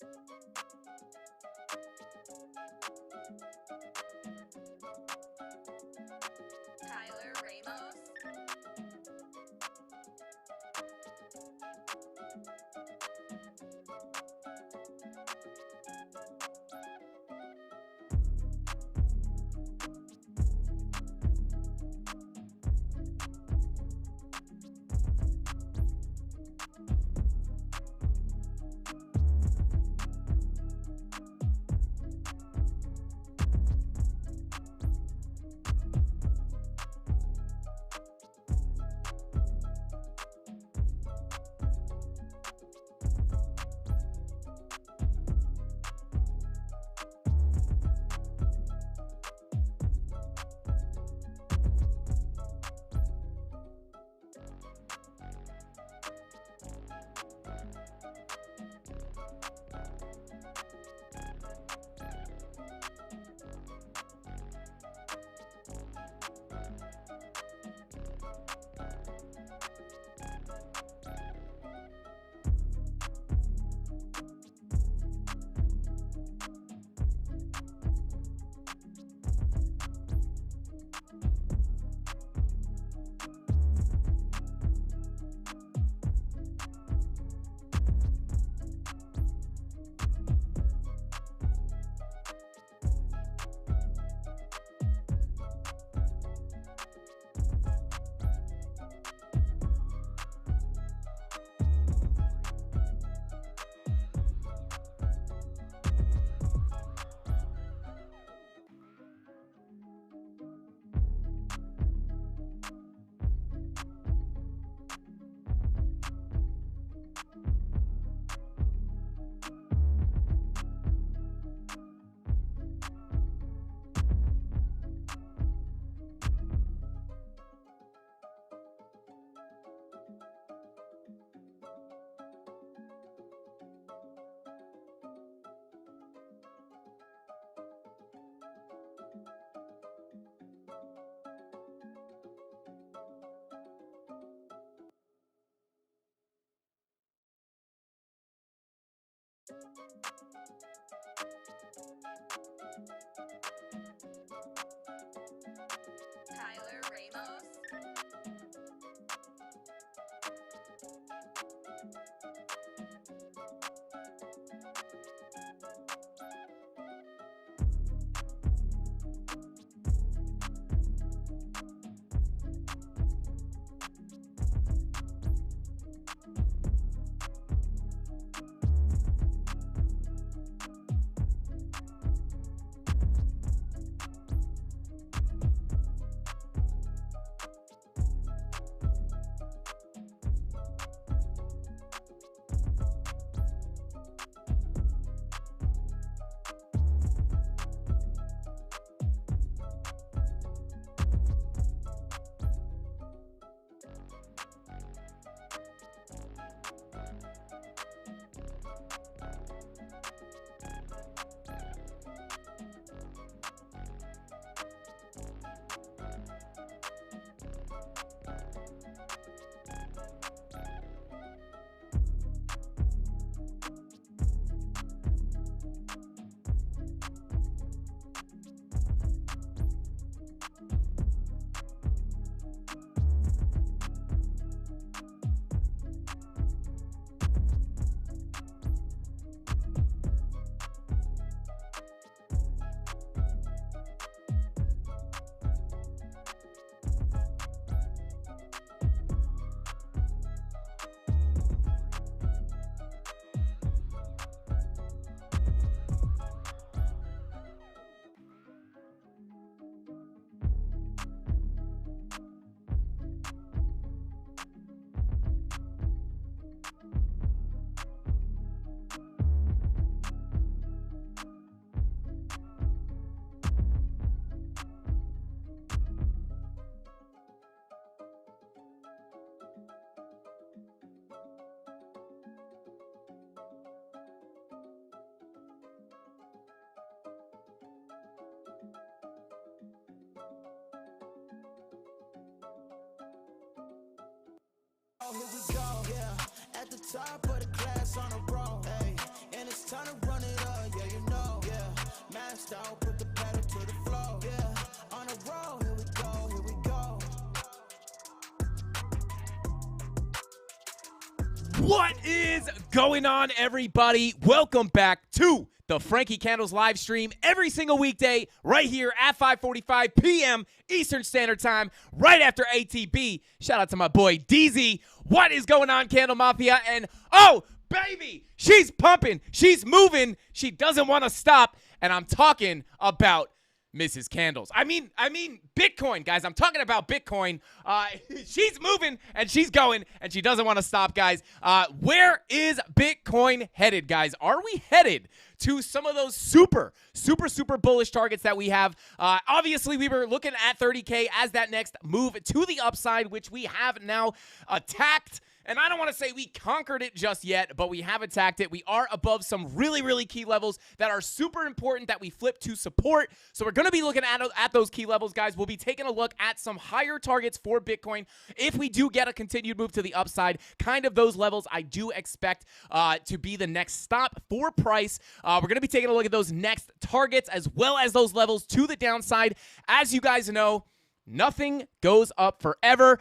Tyler Ramos. Tyler Ramos. Here we go, yeah. At the top of the class on a roll, hey. And it's Time to run it up, yeah, you know, yeah. Maxed out, put the pedal to the floor, yeah. On a roll, here we go, here we go. What is going on, everybody? Welcome back to the Frankie Candles live stream every single weekday right here at 5:45 p.m. Eastern Standard Time, right after ATB. Shout out to my boy DZ. What is going on, Candle Mafia? And oh, baby, she's pumping, she's moving, she doesn't want to stop, and I'm talking about Mrs. Candles. I mean Bitcoin, guys. I'm talking about Bitcoin. She's moving and she's going and she doesn't want to stop, guys. Where is Bitcoin headed, guys? Are we headed to some of those super bullish targets that we have? Obviously, we were looking at 30K as that next move to the upside, which we have now attacked. And I don't want to say we conquered it just yet, but we have attacked it. We are above some really key levels that are super important that we flip to support. So we're going to be looking at those key levels, guys. We'll be taking a look at some higher targets for Bitcoin. If we do get a continued move to the upside, kind of those levels I do expect to be the next stop for price. We're going to be taking a look at those next targets as well as those levels to the downside. As you guys know, nothing goes up forever,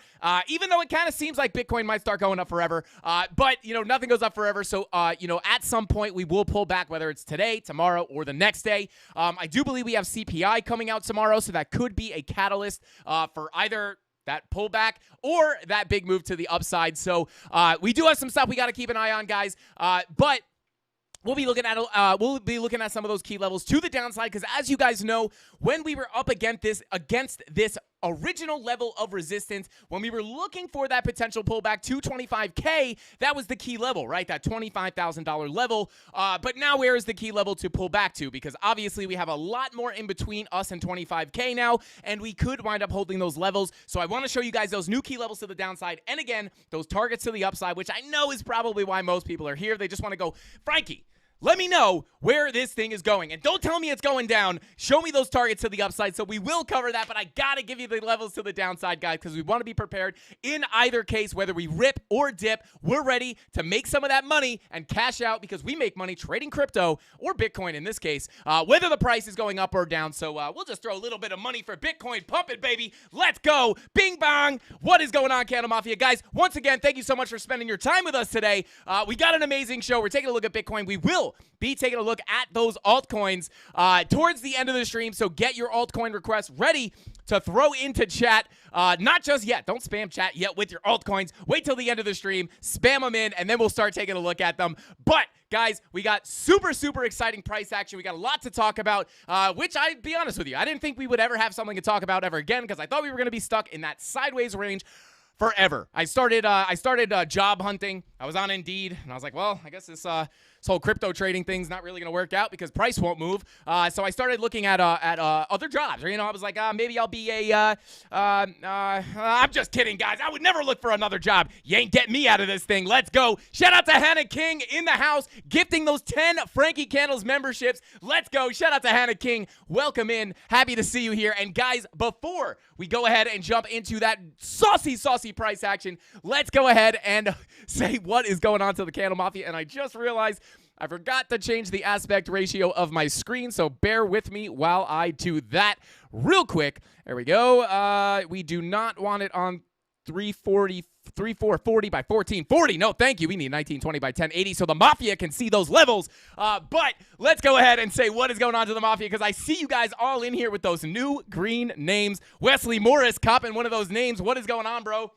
even though it kind of seems like Bitcoin might start going up forever. But, nothing goes up forever. So, at some point we will pull back, whether it's today, tomorrow, or the next day. I do believe we have CPI coming out tomorrow, so that could be a catalyst for either that pullback or that big move to the upside. So we do have some stuff we got to keep an eye on, guys. But we'll be looking at some of those key levels to the downside, because as you guys know, when we were up against this original level of resistance, when we were looking for that potential pullback to 25K, that was the key level, right? That $25,000 level. But now where is the key level to pull back to? Because obviously we have a lot more in between us and 25K now, and we could wind up holding those levels. So I want to show you guys those new key levels to the downside, and again, those targets to the upside, which I know is probably why most people are here. They just want to go, Frankie, let me know where this thing is going. And don't tell me it's going down. Show me those targets to the upside. So we will cover that, but I got to give you the levels to the downside, guys, because we want to be prepared in either case, whether we rip or dip. We're ready to make some of that money and cash out, because we make money trading crypto, or Bitcoin in this case, whether the price is going up or down. So we'll just throw a little bit of money for Bitcoin. Pump it, baby. Let's go. Bing bong. What is going on, Candle Mafia? Guys, once again, thank you so much for spending your time with us today. We got an amazing show. We're taking a look at Bitcoin. We will be taking a look at those altcoins towards the end of the stream. So get your altcoin requests ready to throw into chat. Not just yet. Don't spam chat yet with your altcoins. Wait till the end of the stream. Spam them in, and then we'll start taking a look at them. But guys, we got super exciting price action. We got a lot to talk about, which I'd be honest with you, I didn't think we would ever have something to talk about ever again, because I thought we were going to be stuck in that sideways range forever. I started job hunting. I was on Indeed, and I was like, well, I guess this whole crypto trading thing's not really going to work out because price won't move. So I started looking at other jobs. Or, I was like, maybe I'll be I'm just kidding, guys. I would never look for another job. You ain't getting me out of this thing. Let's go. Shout out to Hannah King in the house, gifting those 10 Frankie Candles memberships. Let's go. Shout out to Hannah King. Welcome in. Happy to see you here. And guys, before we go ahead and jump into that saucy price action, let's go ahead and say what is going on to the Candle Mafia. And I just realized I forgot to change the aspect ratio of my screen, so bear with me while I do that real quick. There we go. We do not want it on 3440 by 1440. No, thank you. We need 1920 by 1080 so the Mafia can see those levels. But let's go ahead and say what is going on to the Mafia, because I see you guys all in here with those new green names. Wesley Morris copping one of those names. What is going on, bro?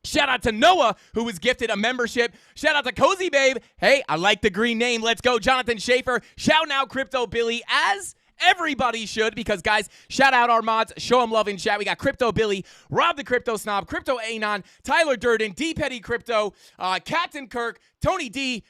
Shout out to Noah, who was gifted a membership. Shout out to Cozy Babe. Hey, I like the green name. Let's go. Jonathan Schaefer. Shout out Crypto Billy, as everybody should, because, guys, shout out our mods. Show them love in chat. We got Crypto Billy, Rob the Crypto Snob, Crypto Anon, Tyler Durden, D Petty Crypto, Captain Kirk, Tony D,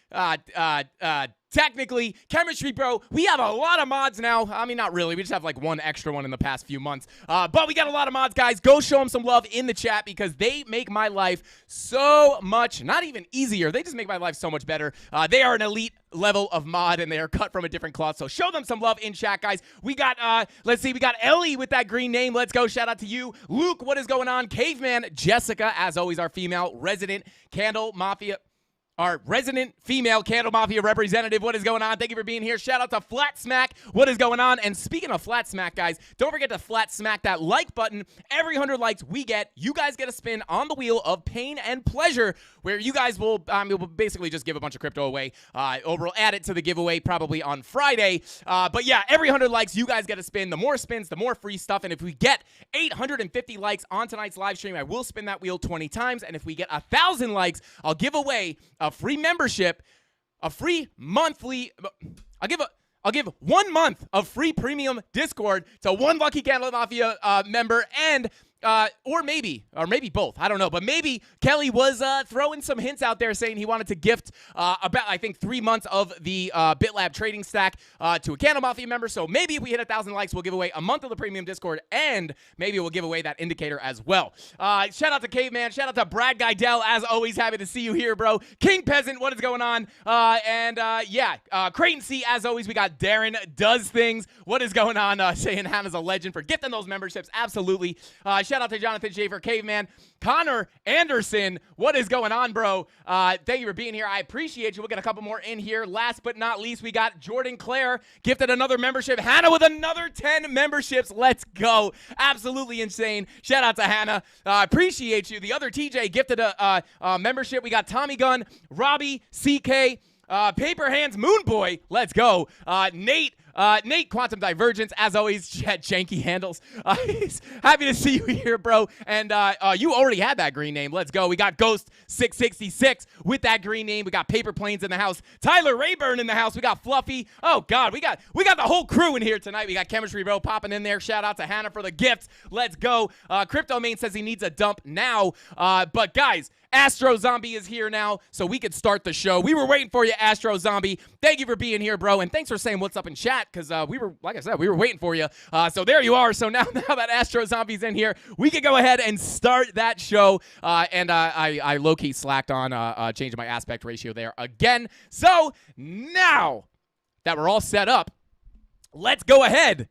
technically, Chemistry Bro. We have a lot of mods now. I mean, not really. We just have like one extra one in the past few months. But we got a lot of mods, guys. Go show them some love in the chat, because they make my life so much, not even easier. They just make my life so much better. They are an elite level of mod, and they are cut from a different cloth. So show them some love in chat, guys. We got, let's see, we got Ellie with that green name. Let's go. Shout out to you. Luke, what is going on? Caveman, Jessica, as always, our female resident Candle Mafia. our resident female Candle Mafia representative. What is going on? Thank you for being here. Shout out to Flat Smack. What is going on? And speaking of Flat Smack, guys, don't forget to flat smack that like button. Every 100 likes we get, you guys get a spin on the wheel of pain and pleasure, where you guys will basically just give a bunch of crypto away. Or we'll add it to the giveaway probably on Friday. But yeah, every 100 likes, you guys get a spin. The more spins, the more free stuff. And if we get 850 likes on tonight's live stream, I will spin that wheel 20 times. And if we get 1,000 likes, I'll give away a free membership, a free monthly. I'll give 1 month of free premium Discord to one lucky CandleMafia member, and or maybe both. I don't know, but maybe Kelly was throwing some hints out there saying he wanted to gift about, I think, 3 months of the BitLab trading stack to a CandleMafia member. So maybe if we hit 1,000 likes, we'll give away a month of the premium Discord, and maybe we'll give away that indicator as well. Shout out to Caveman. Shout out to Brad Guidell. As always, happy to see you here, bro. King Peasant, what is going on? Creighton C, as always, we got Darren Does Things. What is going on? Saying Hannah's a legend for gifting those memberships. Absolutely. Shout out to Jonathan Schaefer, Caveman, Connor Anderson. What is going on, bro? Thank you for being here. I appreciate you. We'll get a couple more in here. Last but not least, we got Jordan Clare gifted another membership. Hannah with another 10 memberships. Let's go. Absolutely insane. Shout out to Hannah. Appreciate you. The other TJ gifted a membership. We got Tommy Gunn, Robbie, CK, Paper Hands, Moon Boy. Let's go. Nate, Quantum Divergence, as always, janky handles. Happy to see you here, bro. And you already had that green name. Let's go. We got Ghost 666 with that green name. We got Paper Planes in the house. Tyler Rayburn in the house. We got Fluffy. Oh God, we got the whole crew in here tonight. We got Chemistry Bro popping in there. Shout out to Hannah for the gifts. Let's go. Crypto Main says he needs a dump now. But guys, Astro Zombie is here now, so we could start the show. We were waiting for you, Astro Zombie. Thank you for being here, bro, and thanks for saying what's up in chat, because we were, like I said, we were waiting for you. So there you are. So now that Astro Zombie's in here, we can go ahead and start that show. I low-key slacked on changing my aspect ratio there again. So now that we're all set up, let's go ahead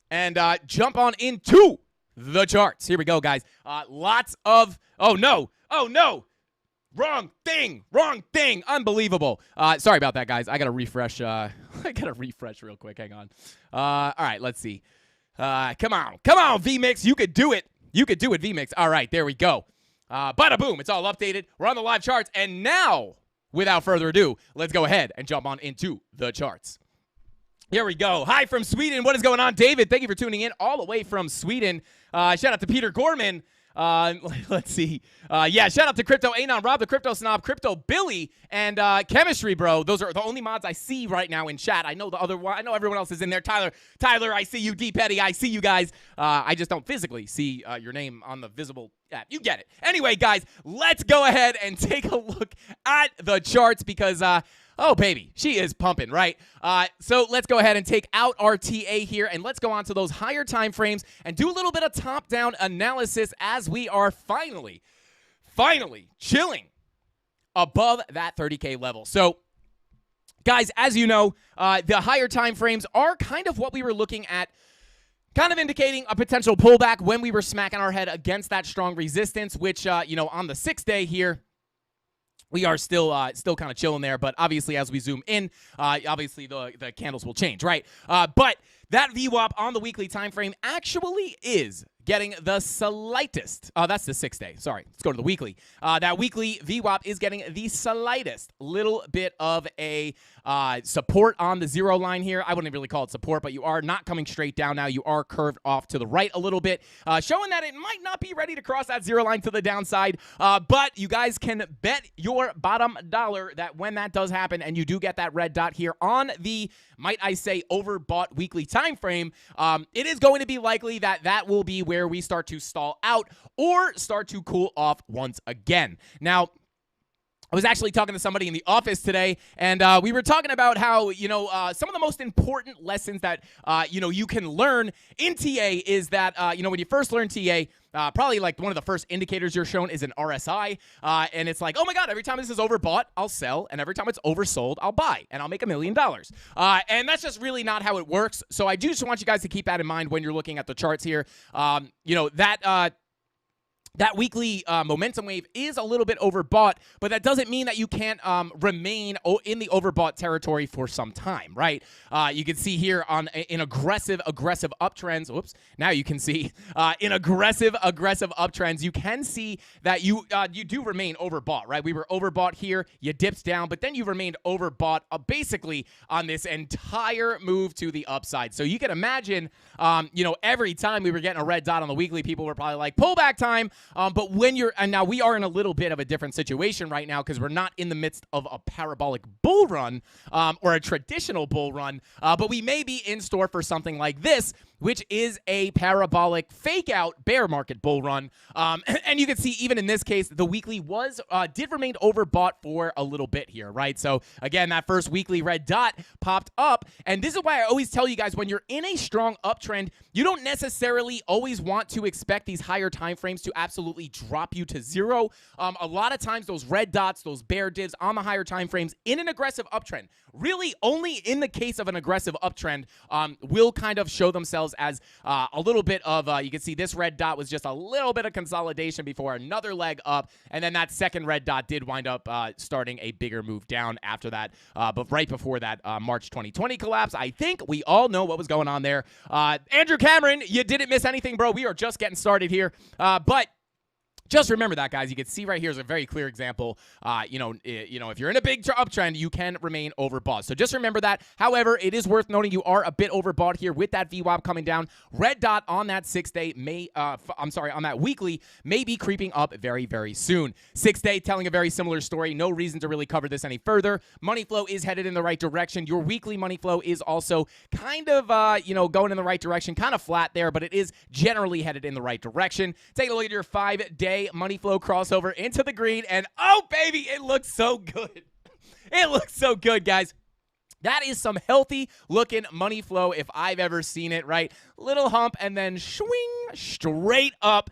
and jump on into the charts. Here we go, guys. Lots of... Oh, no. Wrong thing. Unbelievable. Sorry about that, guys. I got to refresh. I got to refresh real quick. Hang on. All right, let's see. Come on, VMix. You could do it. VMix. All right, there we go. Bada boom. It's all updated. We're on the live charts. And now, without further ado, let's go ahead and jump on into the charts. Here we go. Hi from Sweden. What is going on, David? Thank you for tuning in all the way from Sweden. Shout out to Peter Gorman. Let's see. Shout out to Crypto Anon, Rob the Crypto Snob, Crypto Billy, and Chemistry Bro. Those are the only mods I see right now in chat. I know the other one. I know everyone else is in there. Tyler, I see you. D Petty, I see you guys. I just don't physically see your name on the visible app. You get it. Anyway, guys, let's go ahead and take a look at the charts because oh, baby, she is pumping, right? So let's go ahead and take out our TA here, and let's go on to those higher time frames and do a little bit of top-down analysis as we are finally chilling above that 30K level. So, guys, as you know, the higher time frames are kind of what we were looking at, kind of indicating a potential pullback when we were smacking our head against that strong resistance, which, on the 6th day here, we are still kind of chilling there, but obviously as we zoom in, obviously the candles will change, right? But that VWAP on the weekly time frame actually is getting the slightest. That's the 6th day. Sorry, let's go to the weekly. That weekly VWAP is getting the slightest little bit of a support on the 0 line here. I wouldn't really call it support, but you are not coming straight down now. You are curved off to the right a little bit, showing that it might not be ready to cross that 0 line to the downside. But you guys can bet your bottom dollar that when that does happen and you do get that red dot here on the, might I say, overbought weekly time frame, it is going to be likely that that will be where we start to stall out or start to cool off once again. Now, I was actually talking to somebody in the office today, and we were talking about how, some of the most important lessons that, you can learn in TA is that, when you first learn TA, probably like one of the first indicators you're shown is an RSI, and it's like, oh my God, every time this is overbought, I'll sell, and every time it's oversold, I'll buy, and I'll make $1 million. And that's just really not how it works. So I do just want you guys to keep that in mind when you're looking at the charts here. that weekly momentum wave is a little bit overbought, but that doesn't mean that you can't remain in the overbought territory for some time, right? You can see here in aggressive uptrends. Whoops. Now you can see in aggressive uptrends, you can see that you do remain overbought, right? We were overbought here. You dipped down, but then you remained overbought basically on this entire move to the upside. So you can imagine, every time we were getting a red dot on the weekly, people were probably like, pullback time. But when and now we are in a little bit of a different situation right now because we're not in the midst of a parabolic bull run or a traditional bull run, but we may be in store for something like this, which is a parabolic fake out bear market bull run. And you can see even in this case, the weekly did remain overbought for a little bit here, right? So again, that first weekly red dot popped up. And this is why I always tell you guys, when you're in a strong uptrend, you don't necessarily always want to expect these higher time frames to absolutely drop you to zero. A lot of times those red dots, those bear divs on the higher time frames in an aggressive uptrend, really only in the case of an aggressive uptrend, will kind of show themselves as a little bit of, you can see this red dot was just a little bit of consolidation before another leg up, and then that second red dot did wind up starting a bigger move down after that, but right before that March 2020 collapse. I think we all know what was going on there. Andrew Cameron, you didn't miss anything, bro. We are just getting started here, but just remember that, guys. You can see right here is a very clear example. If you're in a big uptrend, you can remain overbought. So just remember that. However, it is worth noting you are a bit overbought here with that VWAP coming down. Red dot on that 6-day on that weekly may be creeping up very, very soon. 6-day telling a very similar story. No reason to really cover this any further. Money flow is headed in the right direction. Your weekly money flow is also kind of, going in the right direction. Kind of flat there, but it is generally headed in the right direction. Take a look at your 5-day money flow crossover into the green, and oh baby, it looks so good. It looks so good, guys. That is some healthy looking money flow if I've ever seen it, right? Little hump and then swing straight up.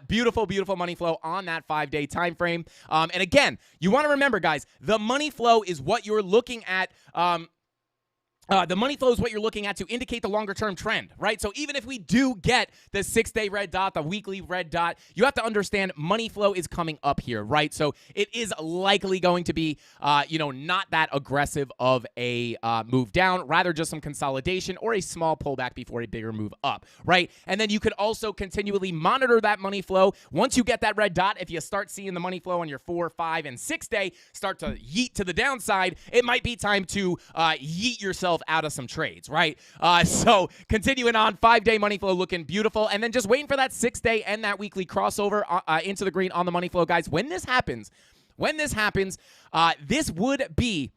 Beautiful money flow on that 5-day time frame. And again, you want to remember, guys, the money flow is what you're looking at. The money flow is what you're looking at to indicate the longer-term trend, right? So even if we do get the 6-day red dot, the weekly red dot, you have to understand money flow is coming up here, right? So it is likely going to be, not that aggressive of a move down, rather just some consolidation or a small pullback before a bigger move up, right? And then you could also continually monitor that money flow. Once you get that red dot, if you start seeing the money flow on your 4, 5, and 6-day start to yeet to the downside, it might be time to yeet yourself out of some trades, right? So continuing on, 5-day money flow looking beautiful, and then just waiting for that 6-day and that weekly crossover into the green on the money flow, guys. When this happens, this would be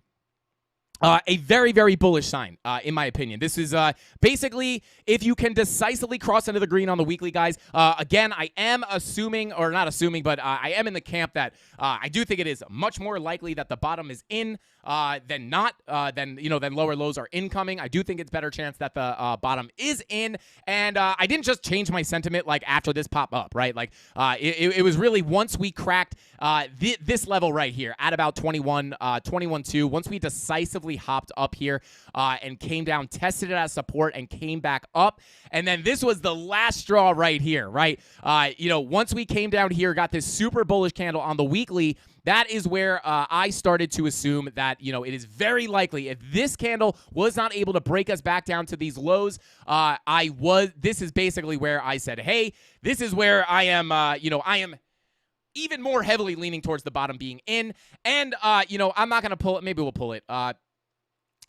a very, very bullish sign, in my opinion. This is basically if you can decisively cross into the green on the weekly, guys. Again, I am assuming, or not assuming, but I am in the camp that I do think it is much more likely that the bottom is in than not, than lower lows are incoming. I do think it's better chance that the bottom is in. And I didn't just change my sentiment like after this pop up, right? Like it was really once we cracked this level right here at about 21.2, once we decisively hopped up here and came down, tested it as support, and came back up. And then this was the last straw right here, right? Once we came down here, got this super bullish candle on the weekly, that is where I started to assume that, it is very likely if this candle was not able to break us back down to these lows, this is basically where I said, hey, this is where I am, I am even more heavily leaning towards the bottom being in. And, I'm not going to pull it. Maybe we'll pull it.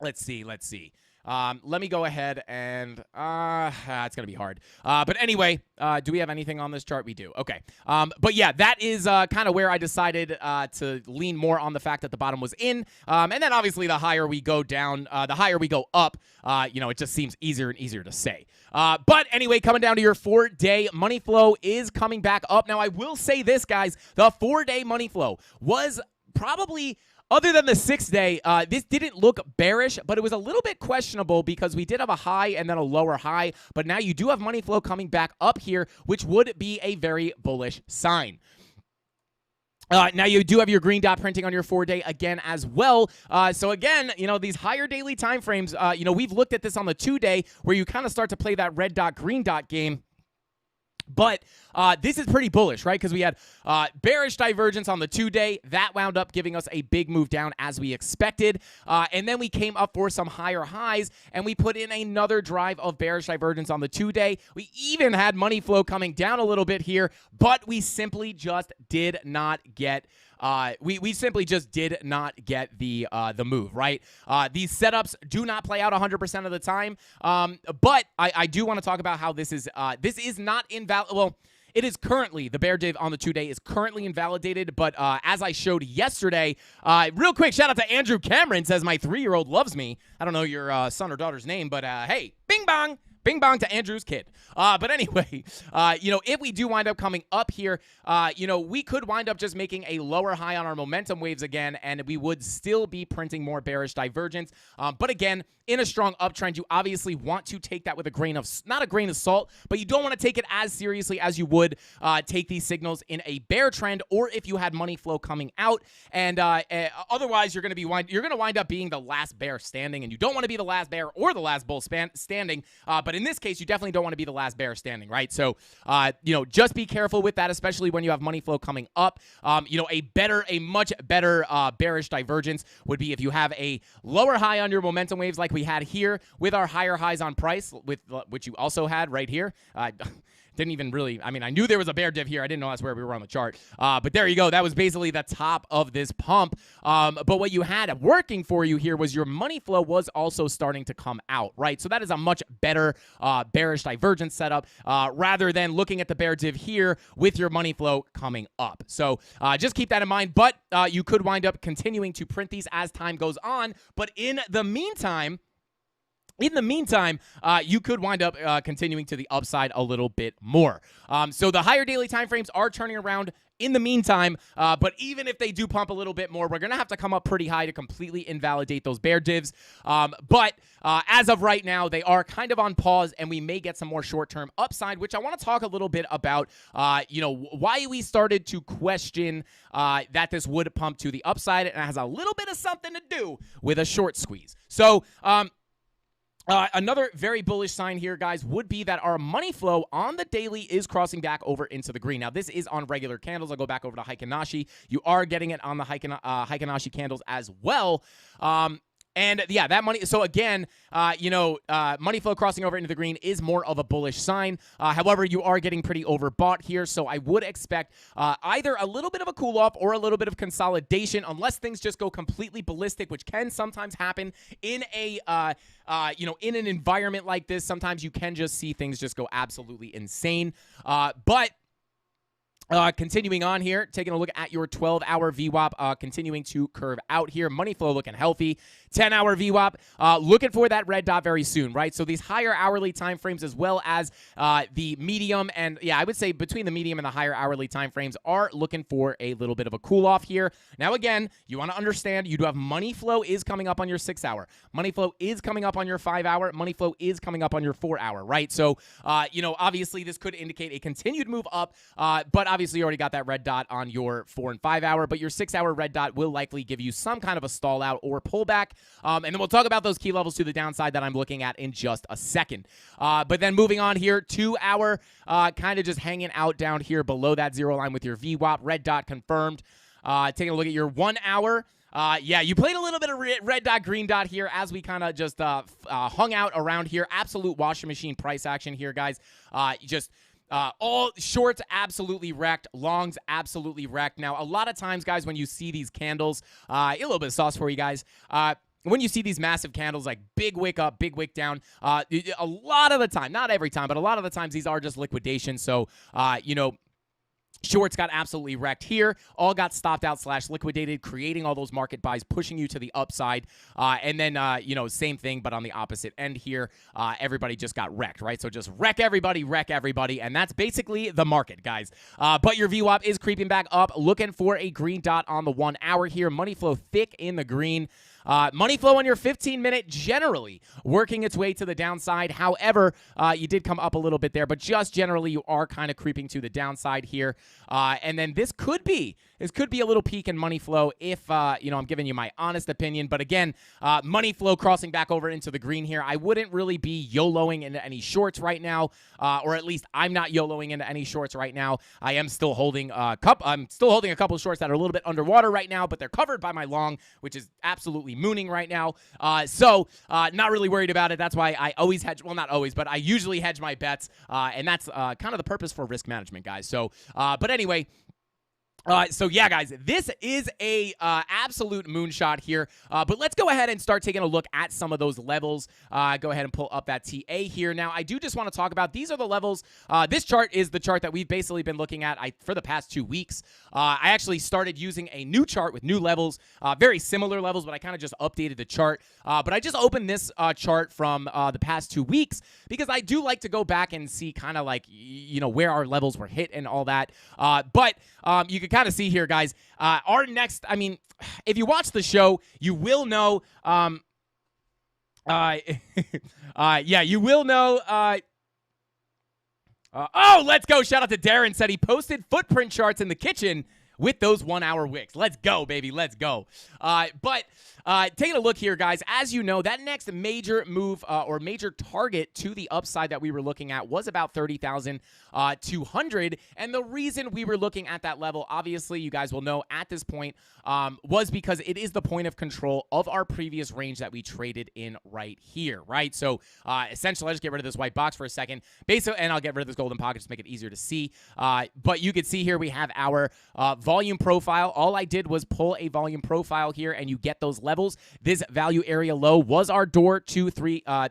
Let's see. Let me go ahead and it's gonna be hard. But anyway, do we have anything on this chart? We do. Okay. But yeah, that is kind of where I decided to lean more on the fact that the bottom was in. And then obviously the higher we go down, the higher we go up, it just seems easier and easier to say. But anyway, coming down to your 4-day money flow is coming back up. Now I will say this, guys, the 4-day money flow was probably, other than the 6-day, this didn't look bearish, but it was a little bit questionable because we did have a high and then a lower high. But now you do have money flow coming back up here, which would be a very bullish sign. Now you do have your green dot printing on your 4-day again as well. So again, these higher daily time frames, we've looked at this on the 2-day where you kind of start to play that red dot, green dot game. But this is pretty bullish, right? Because we had bearish divergence on the 2-day. That wound up giving us a big move down as we expected. And then we came up for some higher highs, and we put in another drive of bearish divergence on the 2-day. We even had money flow coming down a little bit here, but we simply just did not get we simply just did not get the move, right? These setups do not play out 100% of the time, but I do want to talk about how this is not invalid. Well, it is currently, the bear div on the 2-day is currently invalidated, but as I showed yesterday, real quick, shout out to Andrew Cameron, says my 3-year-old loves me. I don't know your son or daughter's name, but hey, bing bong. Bing bong to Andrew's kid. But anyway, if we do wind up coming up here, we could wind up just making a lower high on our momentum waves again, and we would still be printing more bearish divergence. But again, in a strong uptrend, you obviously want to take that with a grain of, not a grain of salt, but you don't want to take it as seriously as you would take these signals in a bear trend, or if you had money flow coming out. And otherwise, you're going to wind up being the last bear standing, and you don't want to be the last bear or the last bull standing. But in this case, you definitely don't want to be the last bear standing, right? So, just be careful with that, especially when you have money flow coming up. A much better bearish divergence would be if you have a lower high on your momentum waves like we had here with our higher highs on price, which you also had right here. Didn't even really, I knew there was a bear div here. I didn't know that's where we were on the chart. But there you go. That was basically the top of this pump. But what you had working for you here was your money flow was also starting to come out, right? So that is a much better bearish divergence setup rather than looking at the bear div here with your money flow coming up. So just keep that in mind. But you could wind up continuing to print these as time goes on. But in the meantime, you could wind up continuing to the upside a little bit more. So the higher daily time frames are turning around in the meantime, but even if they do pump a little bit more, we're going to have to come up pretty high to completely invalidate those bear divs. But as of right now, they are kind of on pause, and we may get some more short-term upside, which I want to talk a little bit about, why we started to question that this would pump to the upside, and it has a little bit of something to do with a short squeeze. So, another very bullish sign here, guys, would be that our money flow on the daily is crossing back over into the green. Now, this is on regular candles. I'll go back over to Heikinashi. You are getting it on the Heikinashi candles as well. And yeah, that money. So again, money flow crossing over into the green is more of a bullish sign. However, you are getting pretty overbought here. So I would expect either a little bit of a cool off or a little bit of consolidation, unless things just go completely ballistic, which can sometimes happen in a, in an environment like this. Sometimes you can just see things just go absolutely insane. Continuing on here, taking a look at your 12-hour VWAP, continuing to curve out here. Money flow looking healthy. 10-hour VWAP, looking for that red dot very soon, right? So these higher hourly time frames as well as the medium and, yeah, I would say between the medium and the higher hourly time frames are looking for a little bit of a cool-off here. Now, again, you want to understand you do have money flow is coming up on your 6-hour. Money flow is coming up on your 5-hour. Money flow is coming up on your 4-hour, right? So, obviously this could indicate a continued move up, but obviously you already got that red dot on your 4 and 5-hour, but your 6-hour red dot will likely give you some kind of a stall out or pullback. And then we'll talk about those key levels to the downside that I'm looking at in just a second. But then moving on here, 2-hour, kind of just hanging out down here below that zero line with your VWAP. Red dot confirmed. Taking a look at your 1-hour. Yeah, you played a little bit of red dot, green dot here as we kind of just hung out around here. Absolute washing machine price action here, guys. All shorts absolutely wrecked, longs absolutely wrecked. Now, a lot of times, guys, when you see these candles, a little bit of sauce for you guys. When you see these massive candles, like big wick up, big wick down, a lot of the time, not every time, but a lot of the times these are just liquidations. So, shorts got absolutely wrecked here. All got stopped out / liquidated, creating all those market buys, pushing you to the upside. And then, same thing, but on the opposite end here, everybody just got wrecked, right? So just wreck everybody. And that's basically the market, guys. But your VWAP is creeping back up, looking for a green dot on the 1-hour here. Money flow thick in the green. Money flow on your 15-minute generally working its way to the downside. However, you did come up a little bit there, but just generally you are kind of creeping to the downside here. And then this could be a little peak in money flow if, I'm giving you my honest opinion. But again, money flow crossing back over into the green here. I wouldn't really be YOLOing into any shorts right now, or at least I'm not YOLOing into any shorts right now. I am still holding a couple of shorts that are a little bit underwater right now, but they're covered by my long, which is absolutely mooning right now. So not really worried about it. That's why I always hedge. Well, not always, but I usually hedge my bets, and that's kind of the purpose for risk management, guys. So, but anyway. So yeah, guys, this is a absolute moonshot here. But let's go ahead and start taking a look at some of those levels. Go ahead and pull up that TA here. Now, I do just want to talk about these are the levels. This chart is the chart that we've basically been looking at for the past 2 weeks. I actually started using a new chart with new levels, very similar levels, but I kind of just updated the chart. But I just opened this chart from the past 2 weeks because I do like to go back and see kind of like, where our levels were hit and all that. But you can kind of see here, guys, our next, if you watch the show, you will know, you will know, oh, let's go. Shout out to Darren, said he posted footprint charts in the kitchen with those 1 hour wicks. Let's go, baby. Let's go. But taking a look here, guys, as you know, that next major move or major target to the upside that we were looking at was about 30,200. And the reason we were looking at that level, obviously, you guys will know at this point, was because it is the point of control of our previous range that we traded in right here, right? So essentially, I'll just get rid of this white box for a second. And I'll get rid of this golden pocket just to make it easier to see. But you can see here we have our volume profile. All I did was pull a volume profile here, and you get those levels. This value area low was our door to 3. Why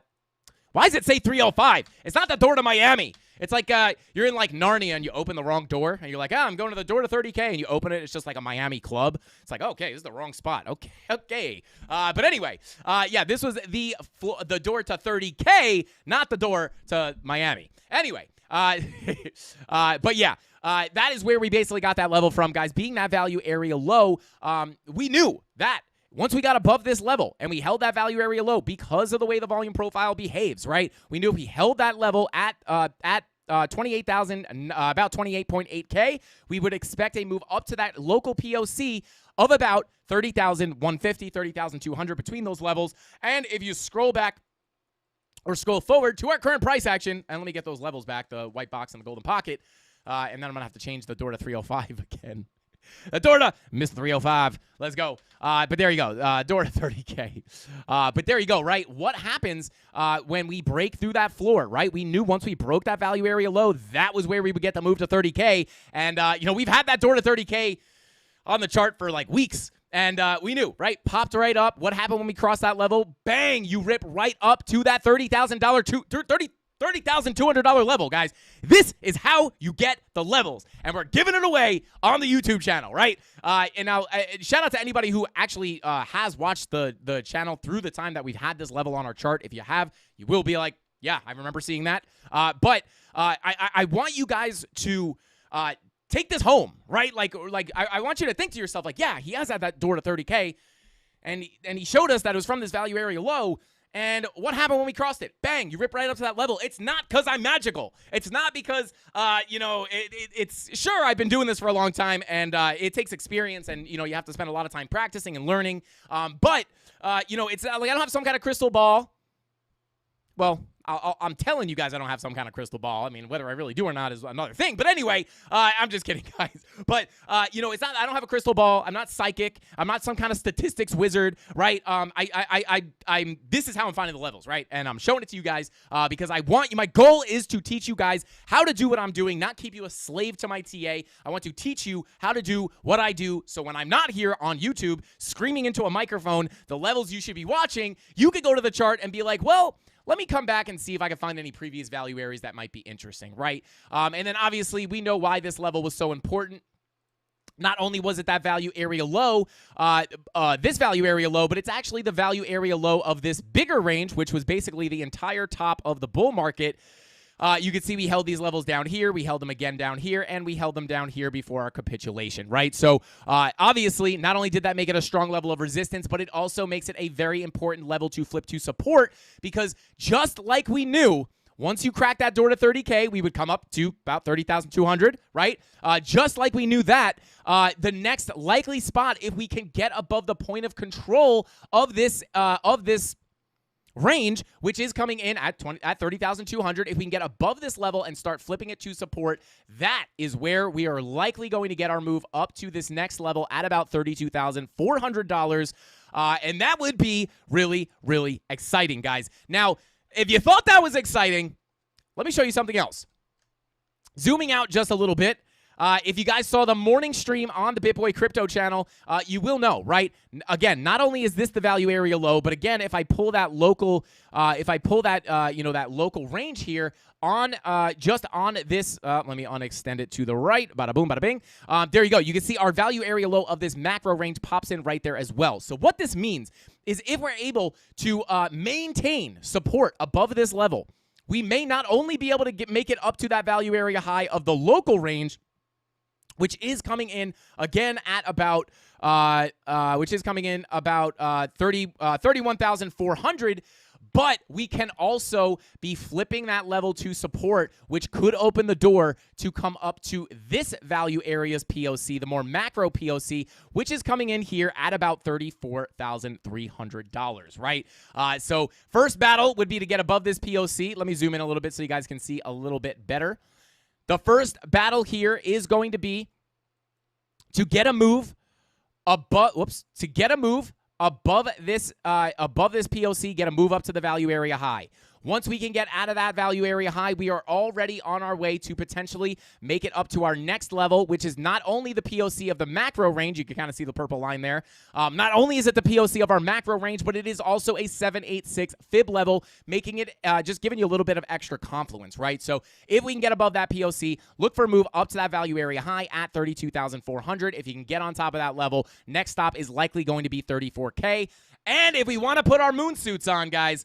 does it say 305? It's not the door to Miami. It's like you're in like Narnia and you open the wrong door and you're like, I'm going to the door to 30K, and you open it. It's just like a Miami club. It's like, okay, this is the wrong spot. Okay. But anyway, this was the door to 30K, not the door to Miami. Anyway, but yeah. That is where we basically got that level from, guys. Being that value area low, we knew that once we got above this level and we held that value area low because of the way the volume profile behaves, right? We knew if we held that level at 28,000, about 28.8K, we would expect a move up to that local POC of about 30,150, 30,200 between those levels. And if you scroll back or scroll forward to our current price action, and let me get those levels back, the white box and the golden pocket, and then I'm going to have to change the door to 305 again. The door to Miss 305. Let's go. But there you go. Door to 30K. But there you go, right? What happens when we break through that floor, right? We knew once we broke that value area low, that was where we would get the move to 30K. And, we've had that door to 30K on the chart for like weeks. And we knew, right? Popped right up. What happened when we crossed that level? Bang! You rip right up to that $30,200 level, guys. This is how you get the levels, and we're giving it away on the YouTube channel, right? And now, shout out to anybody who actually has watched the channel through the time that we've had this level on our chart. If you have, you will be like, yeah, I remember seeing that. But I want you guys to take this home, right? I want you to think to yourself, like, yeah, he has had that door to 30K, and he showed us that it was from this value area low. And what happened when we crossed it? Bang, you rip right up to that level. It's not because I'm magical. It's not because, it's sure I've been doing this for a long time, and it takes experience, and, you have to spend a lot of time practicing and learning. But it's like I don't have some kind of crystal ball. Well, I'm telling you guys I don't have some kind of crystal ball. I mean, whether I really do or not is another thing. But anyway, I'm just kidding, guys. But, it's not, I don't have a crystal ball. I'm not psychic. I'm not some kind of statistics wizard, right? This is how I'm finding the levels, right? And I'm showing it to you guys because I want you, my goal is to teach you guys how to do what I'm doing, not keep you a slave to my TA. I want to teach you how to do what I do. So when I'm not here on YouTube screaming into a microphone the levels you should be watching, you could go to the chart and be like, well, let me come back and see if I can find any previous value areas that might be interesting, right? And then obviously we know why this level was so important. Not only was it that value area low, this value area low, but it's actually the value area low of this bigger range, which was basically the entire top of the bull market you can see we held these levels down here, we held them again down here, and we held them down here before our capitulation, right? So obviously, not only did that make it a strong level of resistance, but it also makes it a very important level to flip to support, because just like we knew, once you crack that door to 30K, we would come up to about 30,200, right? Just like we knew that, the next likely spot, if we can get above the point of control of this range, which is coming in at 30,200, if we can get above this level and start flipping it to support, that is where we are likely going to get our move up to this next level at about $32,400. And that would be really, really exciting, guys. Now, if you thought that was exciting, let me show you something else. Zooming out just a little bit, if you guys saw the morning stream on the BitBoy Crypto channel, you will know, right? Again, not only is this the value area low, but again, if I pull that local, that local range here on just on this, let me unextend it to the right, bada boom, bada bing. There you go. You can see our value area low of this macro range pops in right there as well. So what this means is if we're able to maintain support above this level, we may not only be able to make it up to that value area high of the local range, which is coming in again at about 31,400. But we can also be flipping that level to support, which could open the door to come up to this value area's POC, the more macro POC, which is coming in here at about $34,300, right? So first battle would be to get above this POC. Let me zoom in a little bit so you guys can see a little bit better. The first battle here is going to be to get a move above this POC, get a move up to the value area high. Once we can get out of that value area high, we are already on our way to potentially make it up to our next level, which is not only the POC of the macro range. You can kind of see the purple line there. Not only is it the POC of our macro range, but it is also a 786 fib level, making it just giving you a little bit of extra confluence, right? So if we can get above that POC, look for a move up to that value area high at 32,400. If you can get on top of that level, next stop is likely going to be 34K. And if we want to put our moon suits on, guys,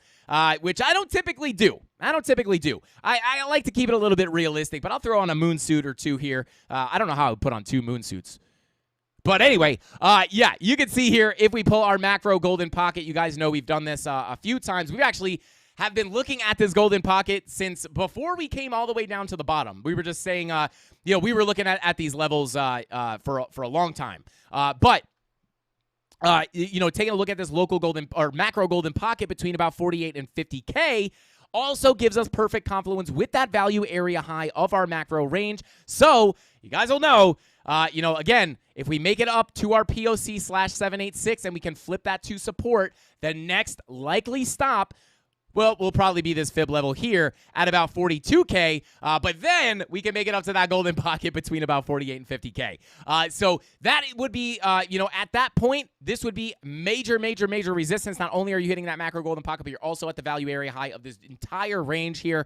which I don't typically do. I like to keep it a little bit realistic, but I'll throw on a moon suit or two here. I don't know how I would put on two moon suits. But anyway, yeah, you can see here, if we pull our macro golden pocket, you guys know we've done this a few times. We've actually have been looking at this golden pocket since before we came all the way down to the bottom. We were just saying, we were looking at these levels for a long time. But taking a look at this local golden or macro golden pocket between about 48 and 50K also gives us perfect confluence with that value area high of our macro range. So you guys will know, again, if we make it up to our POC /786 and we can flip that to support, the next likely stop will probably be this fib level here at about 42K, but then we can make it up to that golden pocket between about 48 and 50K. So that would be, at that point, this would be major resistance. Not only are you hitting that macro golden pocket, but you're also at the value area high of this entire range here.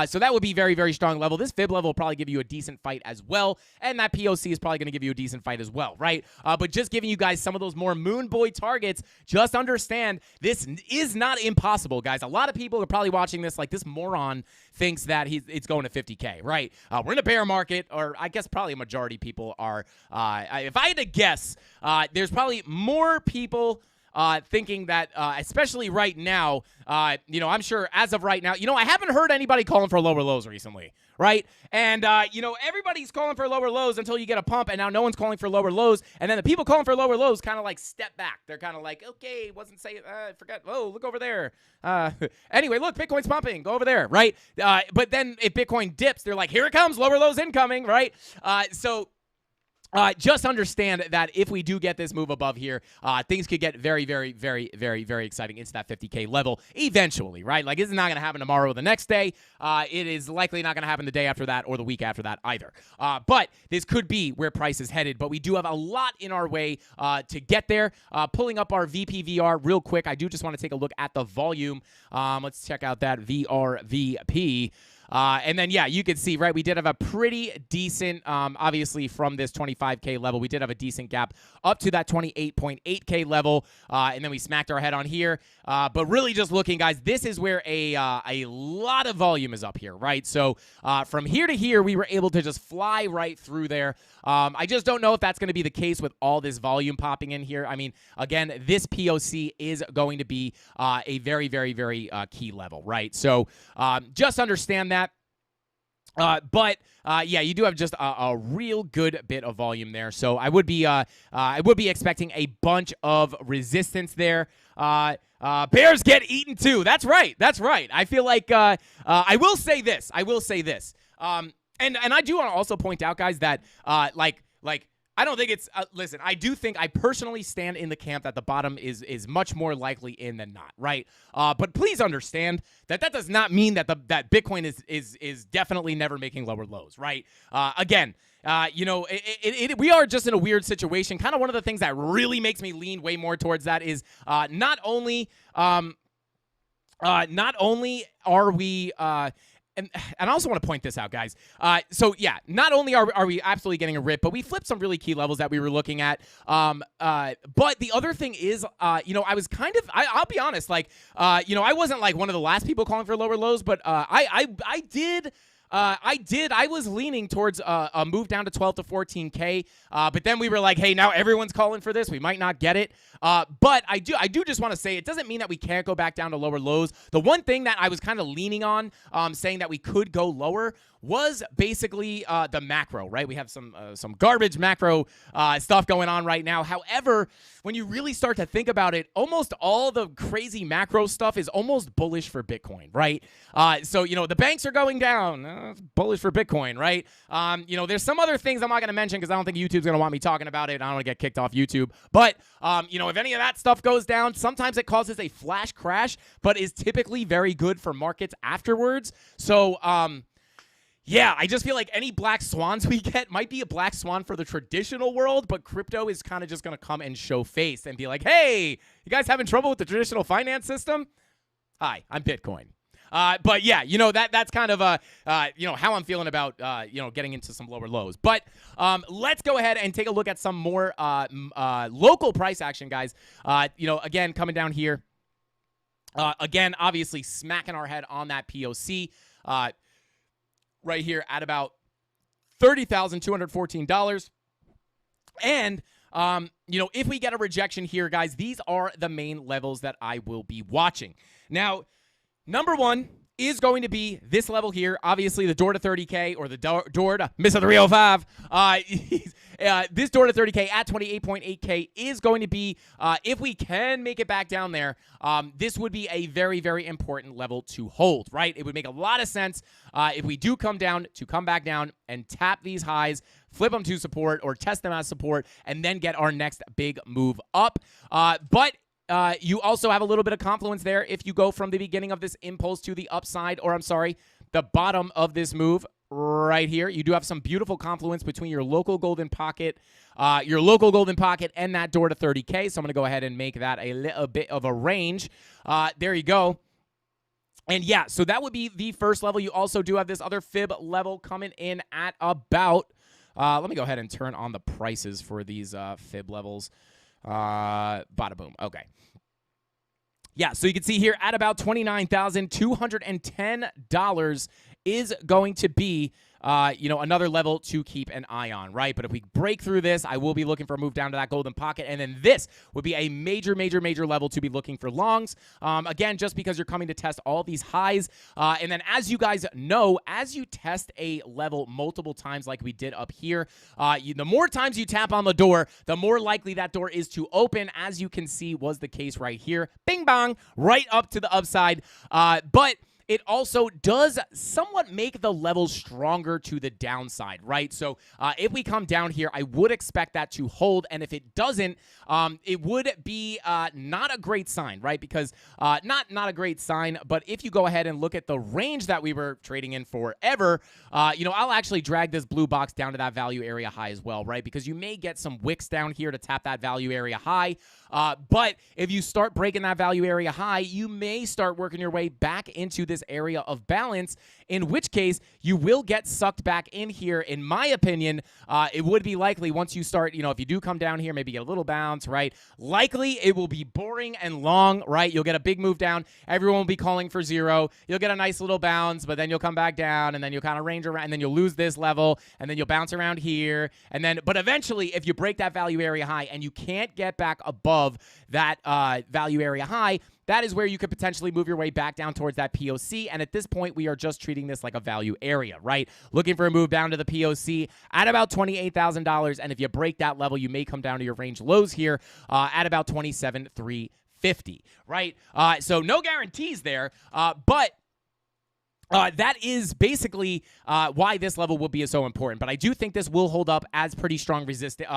So that would be very strong level. This fib level will probably give you a decent fight as well, and that POC is probably going to give you a decent fight as well, right? But just giving you guys some of those more moon boy targets, just understand this is not impossible, guys. A lot of people are probably watching this like this moron thinks that it's going to 50K, right? We're in a bear market, or I guess probably a majority of people are. If I had to guess, there's probably more people thinking that, especially right now, I'm sure as of right now, I haven't heard anybody calling for lower lows recently, right? And, everybody's calling for lower lows until you get a pump, and now no one's calling for lower lows, and then the people calling for lower lows kind of like step back. They're kind of like, okay, wasn't saying, forget, oh, look over there. Anyway, look, Bitcoin's pumping, go over there, right? But then if Bitcoin dips, they're like, here it comes, lower lows incoming, right? So just understand that if we do get this move above here, things could get very exciting into that 50K level eventually, right? Like, it's not going to happen tomorrow or the next day. It is likely not going to happen the day after that or the week after that either. But this could be where price is headed. But we do have a lot in our way to get there. Pulling up our VPVR real quick, I do just want to take a look at the volume. Let's check out that VRVP. And then, yeah, you can see, right, we did have a pretty decent, obviously, from this 25K level, we did have a decent gap up to that 28.8K level, and then we smacked our head on here. But really just looking, guys, this is where a lot of volume is up here, right? So from here to here, we were able to just fly right through there. I just don't know if that's going to be the case with all this volume popping in here. I mean, again, this POC is going to be a very, very, very key level, right? So just understand that. But yeah, you do have just a real good bit of volume there. So I would be expecting a bunch of resistance there. Bears get eaten too. That's right. That's right. I feel like I will say this. And I do want to also point out, guys, that like I don't think it's listen, I do think I personally stand in the camp that the bottom is much more likely in than not, right? But please understand that does not mean that that Bitcoin is definitely never making lower lows, right? Again, you know, we are just in a weird situation. Kind of one of the things that really makes me lean way more towards that is not only are we and I also want to point this out, guys. So, yeah, not only are we absolutely getting a rip, but we flipped some really key levels that we were looking at. But the other thing is, you know, I was kind of, I'll be honest, like, you know, I wasn't like one of the last people calling for lower lows, but I was leaning towards a move down to 12 to 14K, but then we were like, hey, now everyone's calling for this. We might not get it. But I do just want to say it doesn't mean that we can't go back down to lower lows. The one thing that I was kind of leaning on, saying that we could go lower, was basically the macro, right? We have some garbage macro stuff going on right now. However, when you really start to think about it, almost all the crazy macro stuff is almost bullish for Bitcoin, right? So, you know, the banks are going down. It's bullish for Bitcoin, right? You know, there's some other things I'm not going to mention because I don't think YouTube's going to want me talking about it. I don't want to get kicked off YouTube. But, you know, if any of that stuff goes down, sometimes it causes a flash crash, but is typically very good for markets afterwards. So, yeah, I just feel like any black swans we get might be a black swan for the traditional world, but crypto is kind of just going to come and show face and be like, hey, you guys having trouble with the traditional finance system? Hi, I'm Bitcoin. But yeah, you know, that's kind of you know, how I'm feeling about you know, getting into some lower lows. But let's go ahead and take a look at some more local price action, guys. You know, again, coming down here, again, obviously smacking our head on that POC. Right here at about $30,214. And, you know, if we get a rejection here, guys, these are the main levels that I will be watching. Now, number one is going to be this level here. Obviously, the door to 30K or the door to Mr. 305. This door to 30K at 28.8K is going to be, if we can make it back down there, this would be a very, very important level to hold, right? It would make a lot of sense if we do come down to come back down and tap these highs, flip them to support or test them as support, and then get our next big move up. But you also have a little bit of confluence there if you go from the beginning of this impulse to the upside, or I'm sorry, the bottom of this move right here. You do have some beautiful confluence between your local golden pocket, and that door to 30K. So I'm going to go ahead and make that a little bit of a range. There you go. And yeah, so that would be the first level. You also do have this other fib level coming in at about, let me go ahead and turn on the prices for these fib levels. Bada boom. Okay. Yeah, so you can see here at about $29,210 is going to be, you know, another level to keep an eye on, right? But if we break through this, I will be looking for a move down to that golden pocket, and then this would be a major, major, major level to be looking for longs. Again, just because you're coming to test all these highs, and then as you guys know, as you test a level multiple times like we did up here, the more times you tap on the door, the more likely that door is to open, as you can see was the case right here. Bing bong, right up to the upside. But it also does somewhat make the levels stronger to the downside, right? So if we come down here, I would expect that to hold, and if it doesn't, it would be not a great sign, right? Because not a great sign, but if you go ahead and look at the range that we were trading in forever, you know, I'll actually drag this blue box down to that value area high as well, right? Because you may get some wicks down here to tap that value area high, but if you start breaking that value area high, you may start working your way back into this area of balance, in which case you will get sucked back in here. In my opinion, it would be likely once you start, if you do come down here, maybe get a little bounce, right? Likely it will be boring and long, right? You'll get a big move down. Everyone will be calling for zero. You'll get a nice little bounce, but then you'll come back down, and then you'll kind of range around, and then you'll lose this level, and then you'll bounce around here, but eventually, if you break that value area high and you can't get back above that value area high, that is where you could potentially move your way back down towards that POC. And at this point, we are just treating this like a value area, right? Looking for a move down to the POC at about $28,000. And if you break that level, you may come down to your range lows here at about $27,350, right? So no guarantees there, but that is basically why this level will be so important. But I do think this will hold up as pretty strong